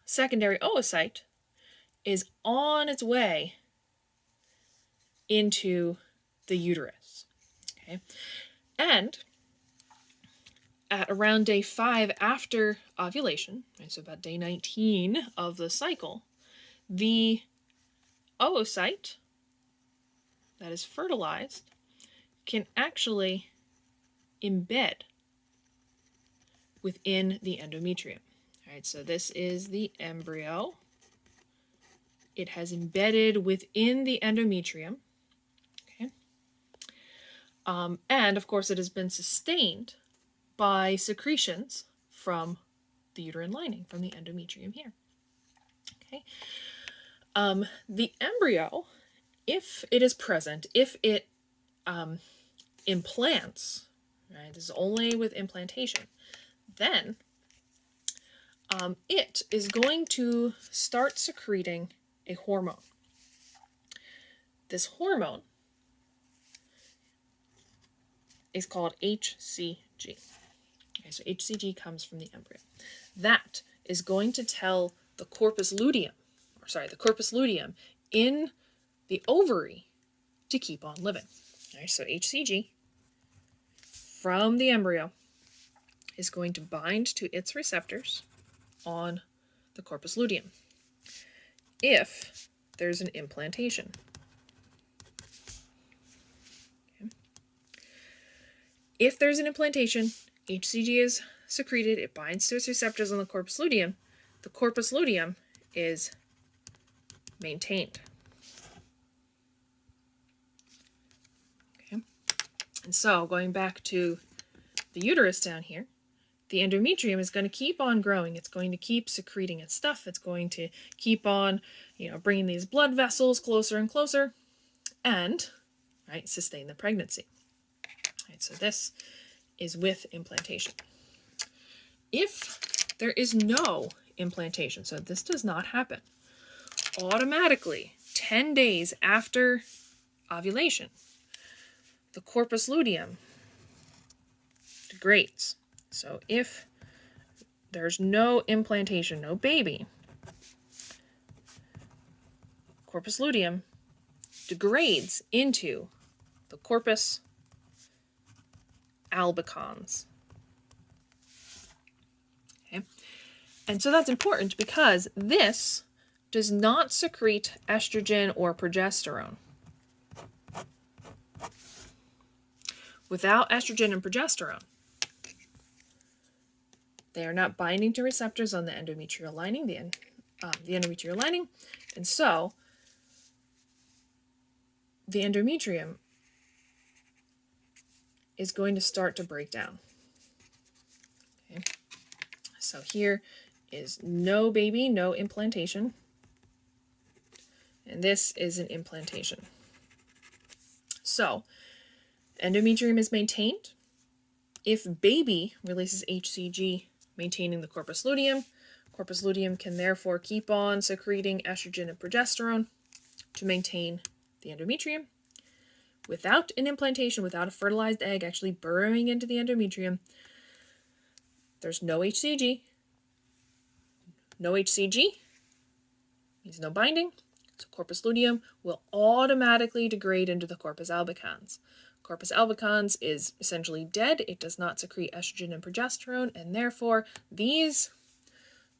secondary oocyte is on its way into the uterus. Okay, and at around day 5 after ovulation, so about day 19 of the cycle, the oocyte that is fertilized can actually embed within the endometrium. All right, so this is the embryo. It has embedded within the endometrium. Okay, and of course it has been sustained by secretions from the uterine lining, from the endometrium here. Okay, the embryo, if it is present, if it implants, Right? This is only with implantation. Then it is going to start secreting a hormone. This hormone is called HCG. Okay, so HCG comes from the embryo. That is going to tell the corpus luteum, the corpus luteum in the ovary to keep on living. All right, so HCG from the embryo is going to bind to its receptors on the corpus luteum if there's an implantation. Okay. If there's an implantation, HCG is secreted, it binds to its receptors on the corpus luteum. The corpus luteum is maintained. Okay. And so going back to the uterus down here, the endometrium is going to keep on growing. It's going to keep secreting its stuff. It's going to keep on, bringing these blood vessels closer and closer and, sustain the pregnancy. Right, so this is with implantation. If there is no implantation, so this does not happen, automatically 10 days after ovulation, the corpus luteum degrades. So if there's no implantation, no baby, corpus luteum degrades into the corpus albicans. Okay? And so that's important because this does not secrete estrogen or progesterone. Without estrogen and progesterone, they are not binding to receptors on the endometrial lining, and so the endometrium is going to start to break down. Okay. So here is no baby, no implantation, and this is an implantation. So endometrium is maintained. If baby releases HCG, maintaining the corpus luteum can therefore keep on secreting estrogen and progesterone to maintain the endometrium. Without an implantation, without a fertilized egg actually burrowing into the endometrium, there's no HCG. No HCG means no binding, so corpus luteum will automatically degrade into the corpus albicans. Corpus albicans is essentially dead. It does not secrete estrogen and progesterone, and therefore these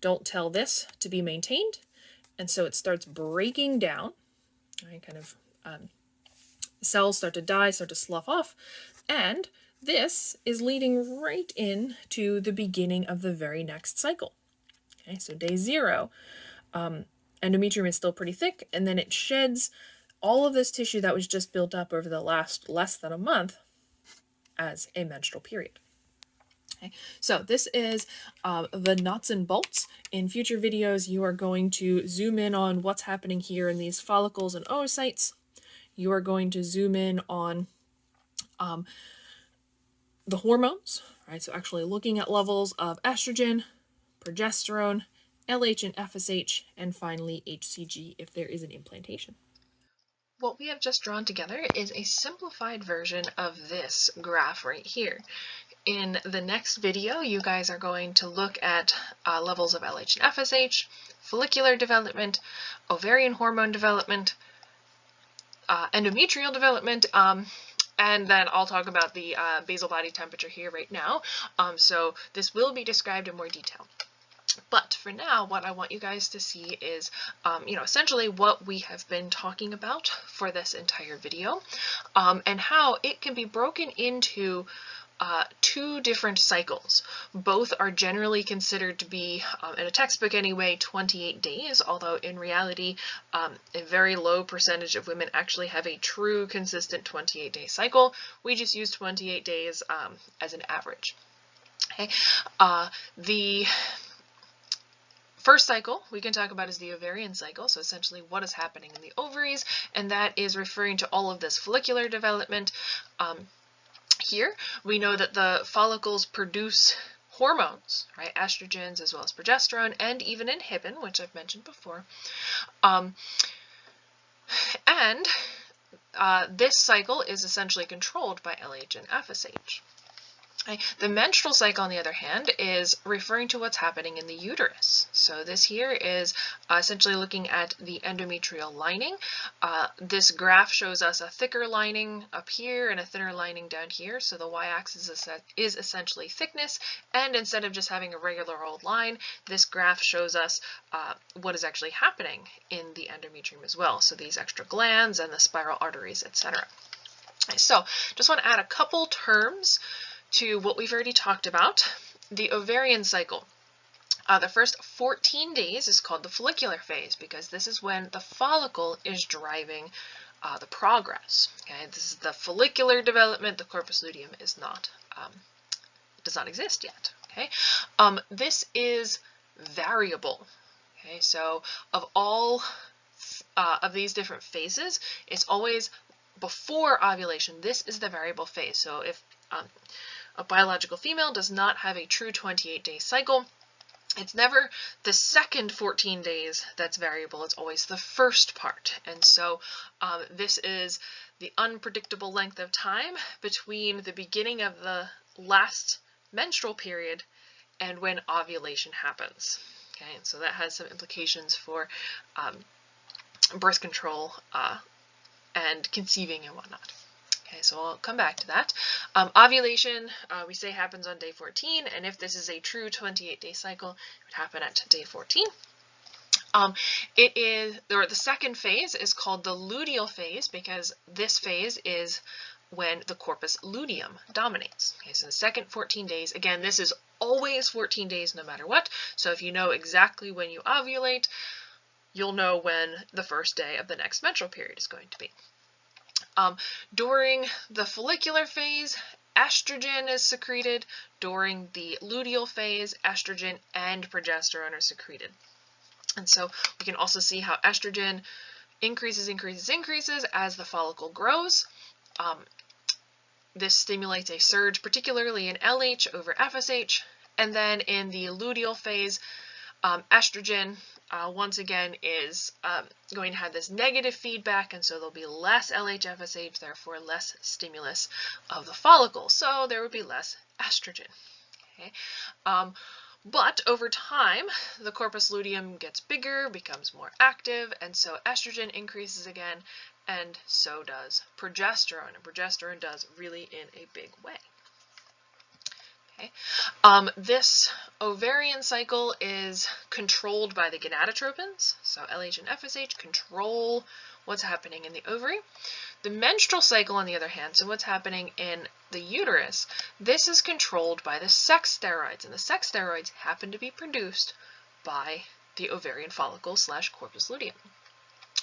don't tell this to be maintained, and so it starts breaking down. Cells start to die, start to slough off, and this is leading right into the beginning of the very next cycle. Okay, so day 0, endometrium is still pretty thick, and then it sheds all of this tissue that was just built up over the last less than a month as a menstrual period. Okay, so this is the nuts and bolts. In future videos, you are going to zoom in on what's happening here in these follicles and oocytes. You are going to zoom in on the hormones, right? So actually looking at levels of estrogen, progesterone, LH and FSH, and finally HCG if there is an implantation. What we have just drawn together is a simplified version of this graph right here. In the next video, you guys are going to look at levels of LH and FSH, follicular development, ovarian hormone development, endometrial development, and then I'll talk about the basal body temperature here right now. So this will be described in more detail. But for now, what I want you guys to see is, essentially what we have been talking about for this entire video, and how it can be broken into 2 different cycles. Both are generally considered to be, in a textbook anyway, 28 days, although in reality, a very low percentage of women actually have a true consistent 28-day cycle. We just use 28 days as an average. Okay, the first cycle we can talk about is the ovarian cycle, so essentially what is happening in the ovaries, and that is referring to all of this follicular development, Here, we know that the follicles produce hormones, right? Estrogens as well as progesterone, and even inhibin, which I've mentioned before. And this cycle is essentially controlled by LH and FSH. The menstrual cycle, on the other hand, is referring to what's happening in the uterus. So this here is essentially looking at the endometrial lining. This graph shows us a thicker lining up here and a thinner lining down here. So the y-axis is essentially thickness, and instead of just having a regular old line, this graph shows us what is actually happening in the endometrium as well. So these extra glands and the spiral arteries, etc. So just want to add a couple terms to what we've already talked about. The ovarian cycle. The first 14 days is called the follicular phase because this is when the follicle is driving the progress. Okay, this is the follicular development. The corpus luteum is not does not exist yet. Okay, this is variable. Okay, so of all of these different phases, it's always before ovulation. This is the variable phase. So if a biological female does not have a true 28-day cycle, it's never the second 14 days that's variable, it's always the first part. And so this is the unpredictable length of time between the beginning of the last menstrual period and when ovulation happens. Okay, and so that has some implications for birth control and conceiving and whatnot. Okay, so I'll come back to that. Ovulation, we say happens on day 14, and if this is a true 28-day cycle, it would happen at day 14. The second phase is called the luteal phase because this phase is when the corpus luteum dominates. Okay, so the second 14 days, again, this is always 14 days no matter what. So if you know exactly when you ovulate, you'll know when the first day of the next menstrual period is going to be. During the follicular phase, estrogen is secreted. During the luteal phase, estrogen and progesterone are secreted. And so we can also see how estrogen increases as the follicle grows. This stimulates a surge, particularly in LH over FSH. And then in the luteal phase, estrogen once again is going to have this negative feedback, and so there'll be less LH-FSH, therefore less stimulus of the follicle. So there would be less estrogen. Okay? But over time, the corpus luteum gets bigger, becomes more active, and so estrogen increases again, and so does progesterone. And progesterone does really in a big way. Okay. This ovarian cycle is controlled by the gonadotropins, so LH and FSH control what's happening in the ovary. The menstrual cycle, on the other hand, so what's happening in the uterus, this is controlled by the sex steroids, and the sex steroids happen to be produced by the ovarian follicle / corpus luteum.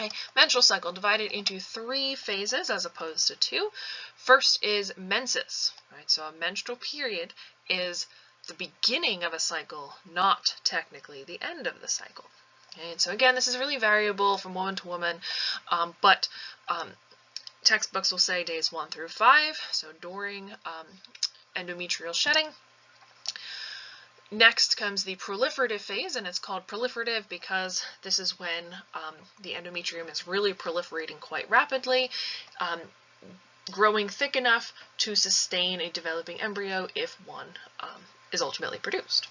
Okay. Menstrual cycle divided into 3 phases as opposed to 2. First is menses, right? So a menstrual period is the beginning of a cycle, not technically the end of the cycle. Okay. And so again, this is really variable from woman to woman, but textbooks will say days 1 through 5, so during endometrial shedding. Next comes the proliferative phase, and it's called proliferative because this is when the endometrium is really proliferating quite rapidly, growing thick enough to sustain a developing embryo if one is ultimately produced.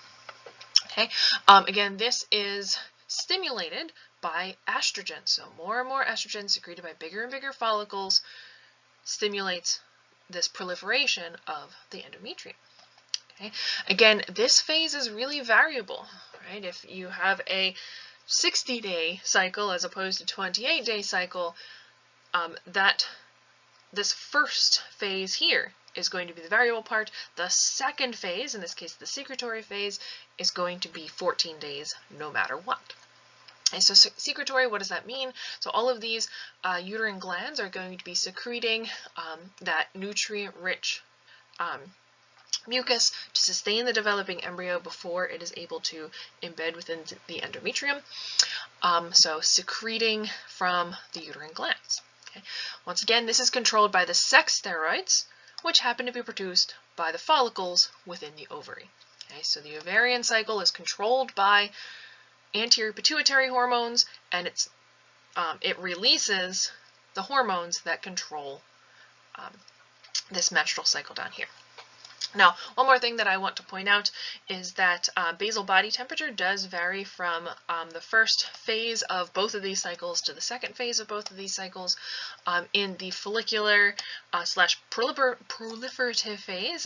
Okay. Again, this is stimulated by estrogen, so more and more estrogen secreted by bigger and bigger follicles stimulates this proliferation of the endometrium. Okay. Again, this phase is really variable, right? If you have a 60-day cycle as opposed to 28-day cycle, this first phase here is going to be the variable part. The second phase, in this case the secretory phase, is going to be 14 days no matter what. And so secretory, what does that mean? So all of these uterine glands are going to be secreting that nutrient-rich mucus to sustain the developing embryo before it is able to embed within the endometrium. So secreting from the uterine glands. Okay. Once again, this is controlled by the sex steroids, which happen to be produced by the follicles within the ovary. Okay, so the ovarian cycle is controlled by anterior pituitary hormones, and it releases the hormones that control this menstrual cycle down here. Now, one more thing that I want to point out is that basal body temperature does vary from the first phase of both of these cycles to the second phase of both of these cycles. In the follicular slash proliferative phase,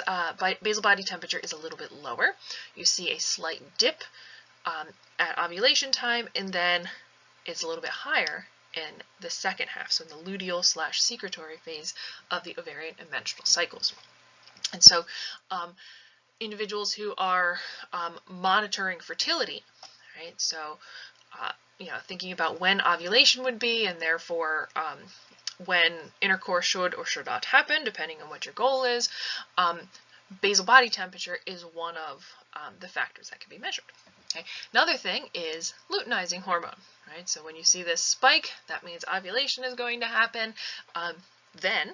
basal body temperature is a little bit lower. You see a slight dip at ovulation time, and then it's a little bit higher in the second half, so in the luteal slash secretory phase of the ovarian and menstrual cycles. And so individuals who are monitoring fertility, right, so thinking about when ovulation would be, and therefore when intercourse should or should not happen, depending on what your goal is, basal body temperature is one of the factors that can be measured. Okay. Another thing is luteinizing hormone, right? So when you see this spike, that means ovulation is going to happen then,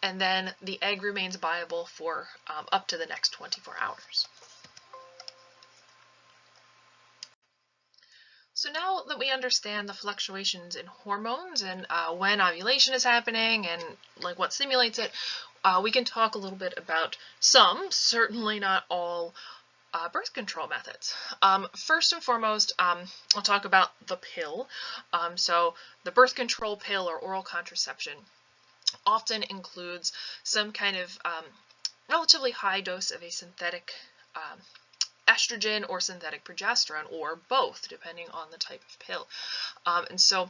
and then the egg remains viable for up to the next 24 hours. So now that we understand the fluctuations in hormones and when ovulation is happening and like what stimulates it, we can talk a little bit about some, certainly not all, birth control methods. First and foremost, I'll talk about the pill. So the birth control pill or oral contraception often includes some kind of relatively high dose of a synthetic estrogen or synthetic progesterone, or both, depending on the type of pill. And so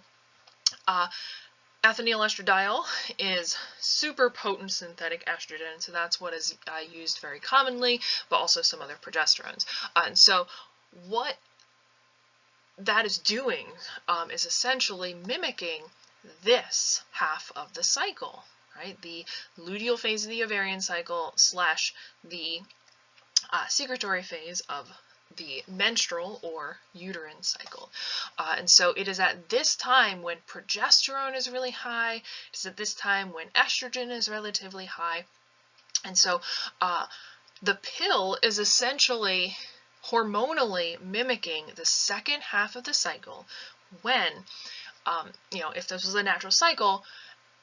ethinyl estradiol is super potent synthetic estrogen, so that's what is used very commonly, but also some other progesterones. And so what that is doing is essentially mimicking this half of the cycle, right? The luteal phase of the ovarian cycle slash the secretory phase of the menstrual or uterine cycle. And so it is at this time when progesterone is really high, it's at this time when estrogen is relatively high. And so the pill is essentially hormonally mimicking the second half of the cycle when, if this was a natural cycle,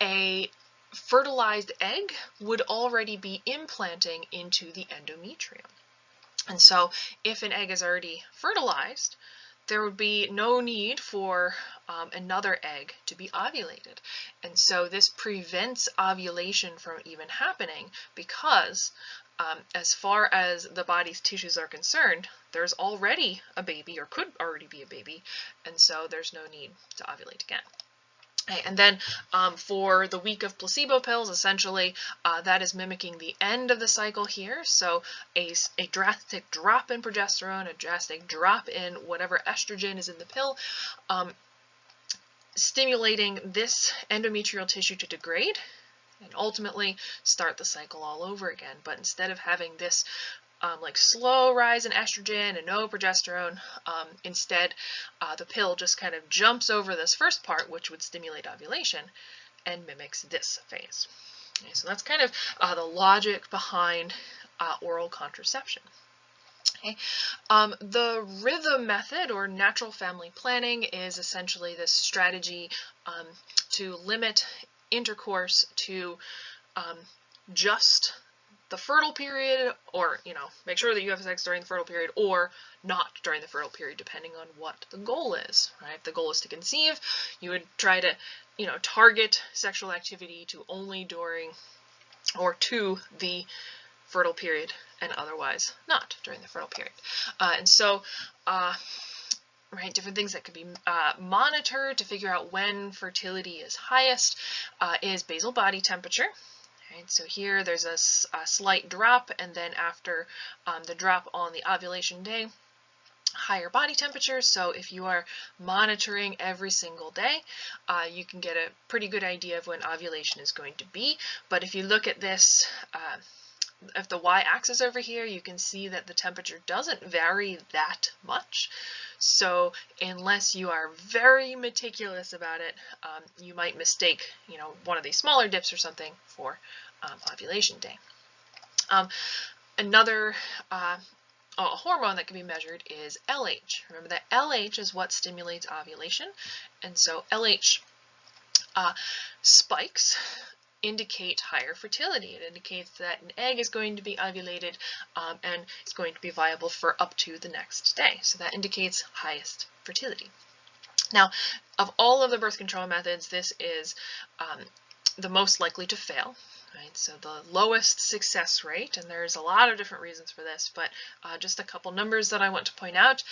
a fertilized egg would already be implanting into the endometrium. And so if an egg is already fertilized, there would be no need for another egg to be ovulated. And so this prevents ovulation from even happening because as far as the body's tissues are concerned, there's already a baby or could already be a baby, and so there's no need to ovulate again. Okay, and then for the week of placebo pills, essentially that is mimicking the end of the cycle here. So a drastic drop in progesterone, a drastic drop in whatever estrogen is in the pill, stimulating this endometrial tissue to degrade and ultimately start the cycle all over again. But instead of having this like slow rise in estrogen and no progesterone, instead the pill just kind of jumps over this first part, which would stimulate ovulation, and mimics this phase. Okay, so that's kind of the logic behind oral contraception. Okay. The rhythm method or natural family planning is essentially this strategy to limit intercourse to just the fertile period, or make sure that you have sex during the fertile period or not during the fertile period, depending on what the goal is, right? If the goal is to conceive, you would try to target sexual activity to only during or to the fertile period and otherwise not during the fertile period. And so right, different things that could be monitored to figure out when fertility is highest is basal body temperature. Right, so here there's a slight drop, and then after the drop on the ovulation day, higher body temperature. So if you are monitoring every single day, you can get a pretty good idea of when ovulation is going to be. But if you look at this, if the y-axis over here, you can see that the temperature doesn't vary that much. So unless you are very meticulous about it, you might mistake, one of these smaller dips or something for ovulation day. Another a hormone that can be measured is LH. Remember that LH is what stimulates ovulation, and so LH spikes indicate higher fertility. It indicates that an egg is going to be ovulated and it's going to be viable for up to the next day. So that indicates highest fertility. Now, of all of the birth control methods, this is the most likely to fail. Right, so the lowest success rate, and there's a lot of different reasons for this, but just a couple numbers that I want to point out.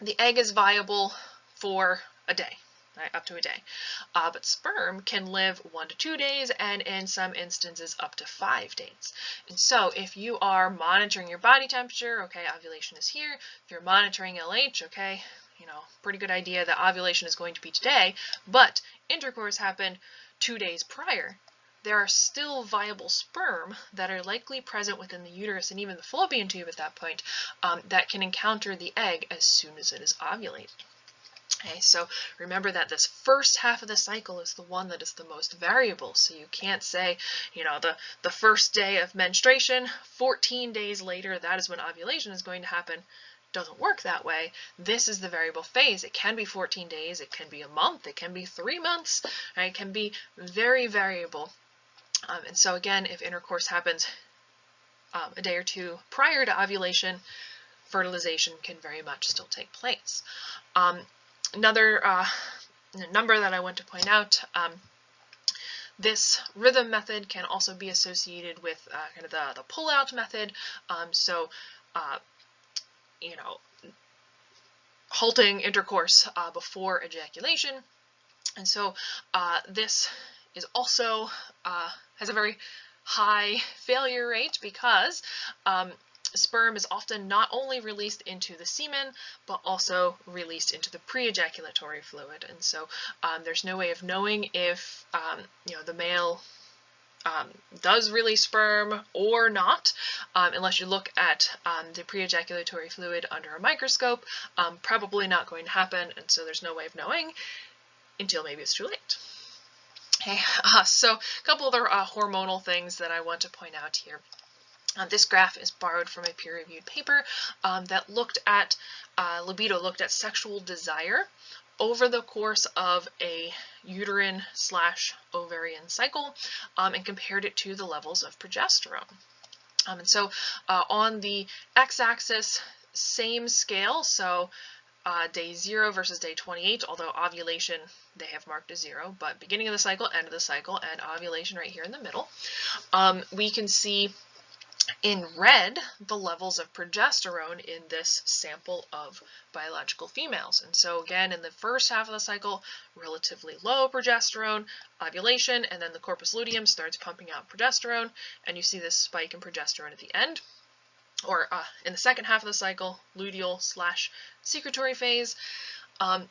The egg is viable for a day, right, up to a day, but sperm can live 1 to 2 days, and in some instances up to 5 days. And so if you are monitoring your body temperature, okay, ovulation is here. If you're monitoring LH, okay, you know, pretty good idea that ovulation is going to be today, but intercourse happened 2 days prior. There are still viable sperm that are likely present within the uterus and even the fallopian tube at that point that can encounter the egg as soon as it is ovulated. Okay, so remember that this first half of the cycle is the one that is the most variable. So you can't say, you know, the first day of menstruation, 14 days later, that is when ovulation is going to happen. Doesn't work that way. This is the variable phase. It can be 14 days, it can be a month, it can be 3 months, right? It can be very variable. And so again, if intercourse happens a day or two prior to ovulation, fertilization can very much still take place. Another number that I want to point out, this rhythm method can also be associated with kind of the pull-out method. You know, halting intercourse before ejaculation. And so this is also has a very high failure rate because sperm is often not only released into the semen, but also released into the pre-ejaculatory fluid. And so there's no way of knowing if you know, the male does release sperm or not, unless you look at the pre-ejaculatory fluid under a microscope. Probably not going to happen, and so there's no way of knowing until maybe it's too late. Okay, so a couple other hormonal things that I want to point out here. This graph is borrowed from a peer-reviewed paper that looked at libido, looked at sexual desire over the course of a uterine/ovarian cycle and compared it to the levels of progesterone. And so on the x-axis, same scale, so day 0 versus day 28, although ovulation they have marked as 0, but beginning of the cycle, end of the cycle, and ovulation right here in the middle. We can see in red the levels of progesterone in this sample of biological females. And so again, in the first half of the cycle, relatively low progesterone, ovulation, and then the corpus luteum starts pumping out progesterone, and you see this spike in progesterone at the end. Or in the second half of the cycle, luteal/secretory phase. And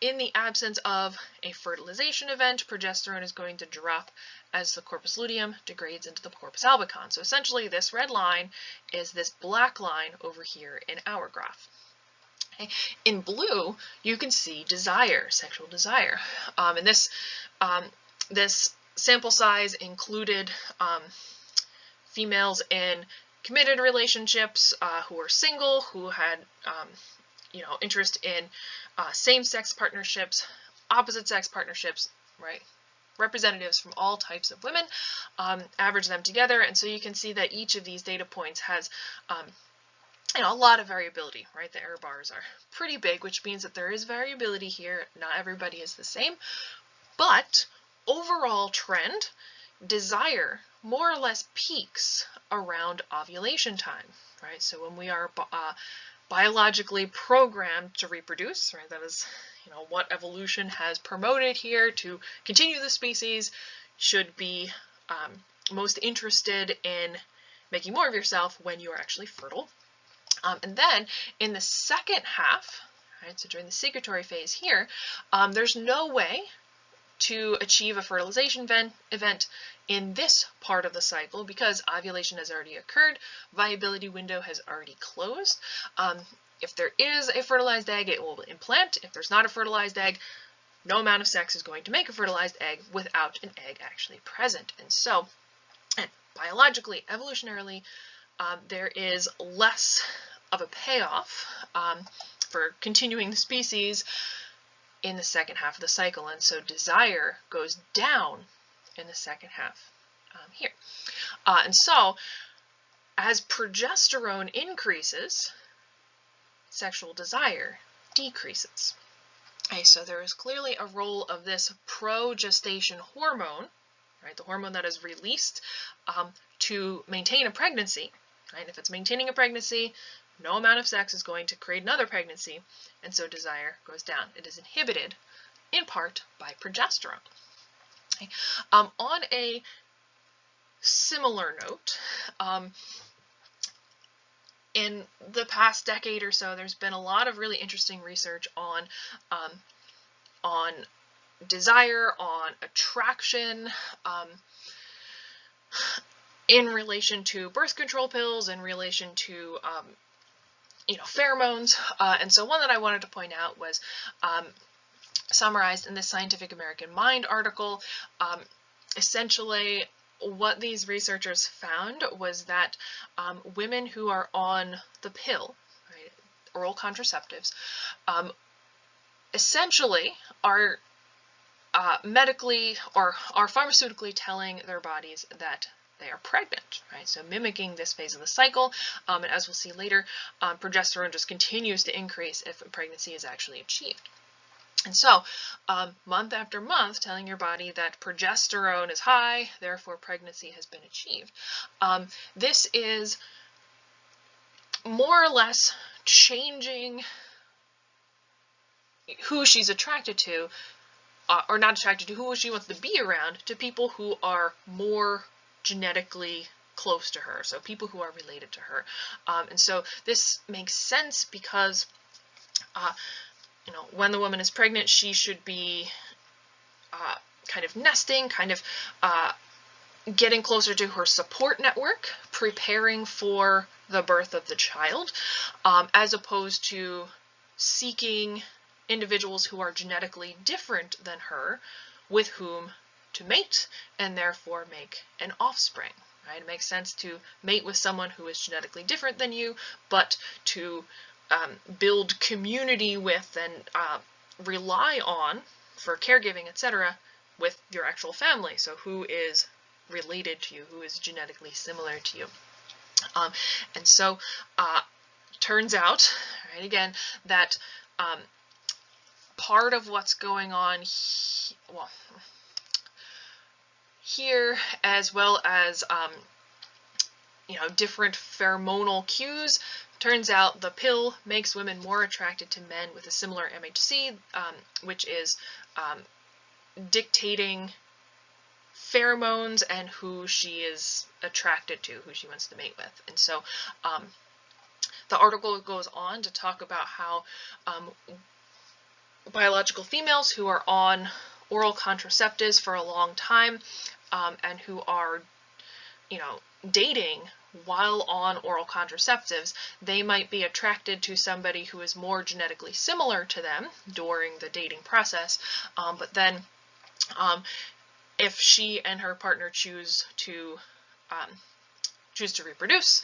in the absence of a fertilization event, progesterone is going to drop as the corpus luteum degrades into the corpus albicans. So essentially this red line is this black line over here in our graph. Okay. In blue, you can see desire, sexual desire. And this sample size included females in committed relationships who were single, who had you know, interest in same-sex partnerships, opposite-sex partnerships, right? Representatives from all types of women, average them together, and so you can see that each of these data points has you know, a lot of variability, right? The error bars are pretty big, which means that there is variability here. Not everybody is the same, but overall trend, desire more or less peaks around ovulation time, right? So when we are biologically programmed to reproduce, right? That is, you know, what evolution has promoted here to continue the species, should be most interested in making more of yourself when you are actually fertile. And then in the second half, right, so during the secretory phase here, there's no way to achieve a fertilization event in this part of the cycle because ovulation has already occurred, viability window has already closed. If there is a fertilized egg, it will implant. If there's not a fertilized egg, no amount of sex is going to make a fertilized egg without an egg actually present. And so, and biologically, evolutionarily, there is less of a payoff for continuing the species in the second half of the cycle, and so desire goes down in the second half here. And so, as progesterone increases, sexual desire decreases. Okay, so there is clearly a role of this progestation hormone, right, the hormone that is released to maintain a pregnancy. Right? If it's maintaining a pregnancy, no amount of sex is going to create another pregnancy, and so desire goes down. It is inhibited in part by progesterone. Okay? On a similar note, in the past decade or so, there's been a lot of really interesting research on desire, on attraction, in relation to birth control pills, in relation to pheromones. And so one that I wanted to point out was summarized in this Scientific American Mind article. Essentially, what these researchers found was that women who are on the pill, right, oral contraceptives, essentially are medically or are pharmaceutically telling their bodies that they are pregnant, right? So mimicking this phase of the cycle, and as we'll see later, progesterone just continues to increase if a pregnancy is actually achieved. And so, month after month, telling your body that progesterone is high, therefore pregnancy has been achieved. This is more or less changing who she's attracted to, or not attracted to, who she wants to be around, to people who are more genetically close to her, so people who are related to her. And so this makes sense because when the woman is pregnant, she should be kind of nesting, kind of getting closer to her support network, preparing for the birth of the child, as opposed to seeking individuals who are genetically different than her with whom to mate and therefore make an offspring. Right? It makes sense to mate with someone who is genetically different than you, but to build community with and rely on for caregiving, etc., with your actual family. So who is related to you, who is genetically similar to you. And so turns out, right, again, that part of what's going on here, as well as different pheromonal cues, turns out the pill makes women more attracted to men with a similar MHC, which is dictating pheromones and who she is attracted to, who she wants to mate with. And so the article goes on to talk about how biological females who are on oral contraceptives for a long time and who are, dating while on oral contraceptives, they might be attracted to somebody who is more genetically similar to them during the dating process, but then if she and her partner choose to reproduce,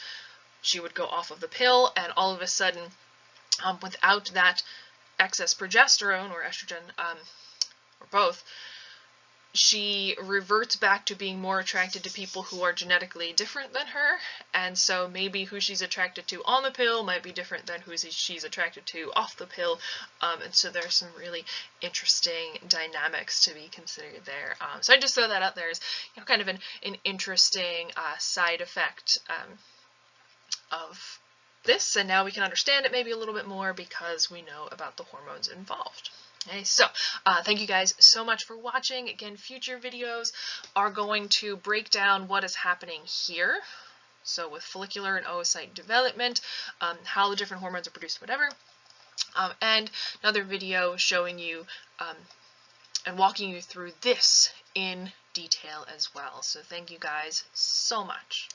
she would go off of the pill, and all of a sudden, without that excess progesterone or estrogen, or both, she reverts back to being more attracted to people who are genetically different than her, and so maybe who she's attracted to on the pill might be different than who she's attracted to off the pill, and so there's some really interesting dynamics to be considered there. So I just throw that out there as kind of an interesting side effect of this, and now we can understand it maybe a little bit more because we know about the hormones involved. Okay, so thank you guys so much for watching. Again, future videos are going to break down what is happening here, so with follicular and oocyte development, how the different hormones are produced, whatever, and another video showing you and walking you through this in detail as well. So thank you guys so much.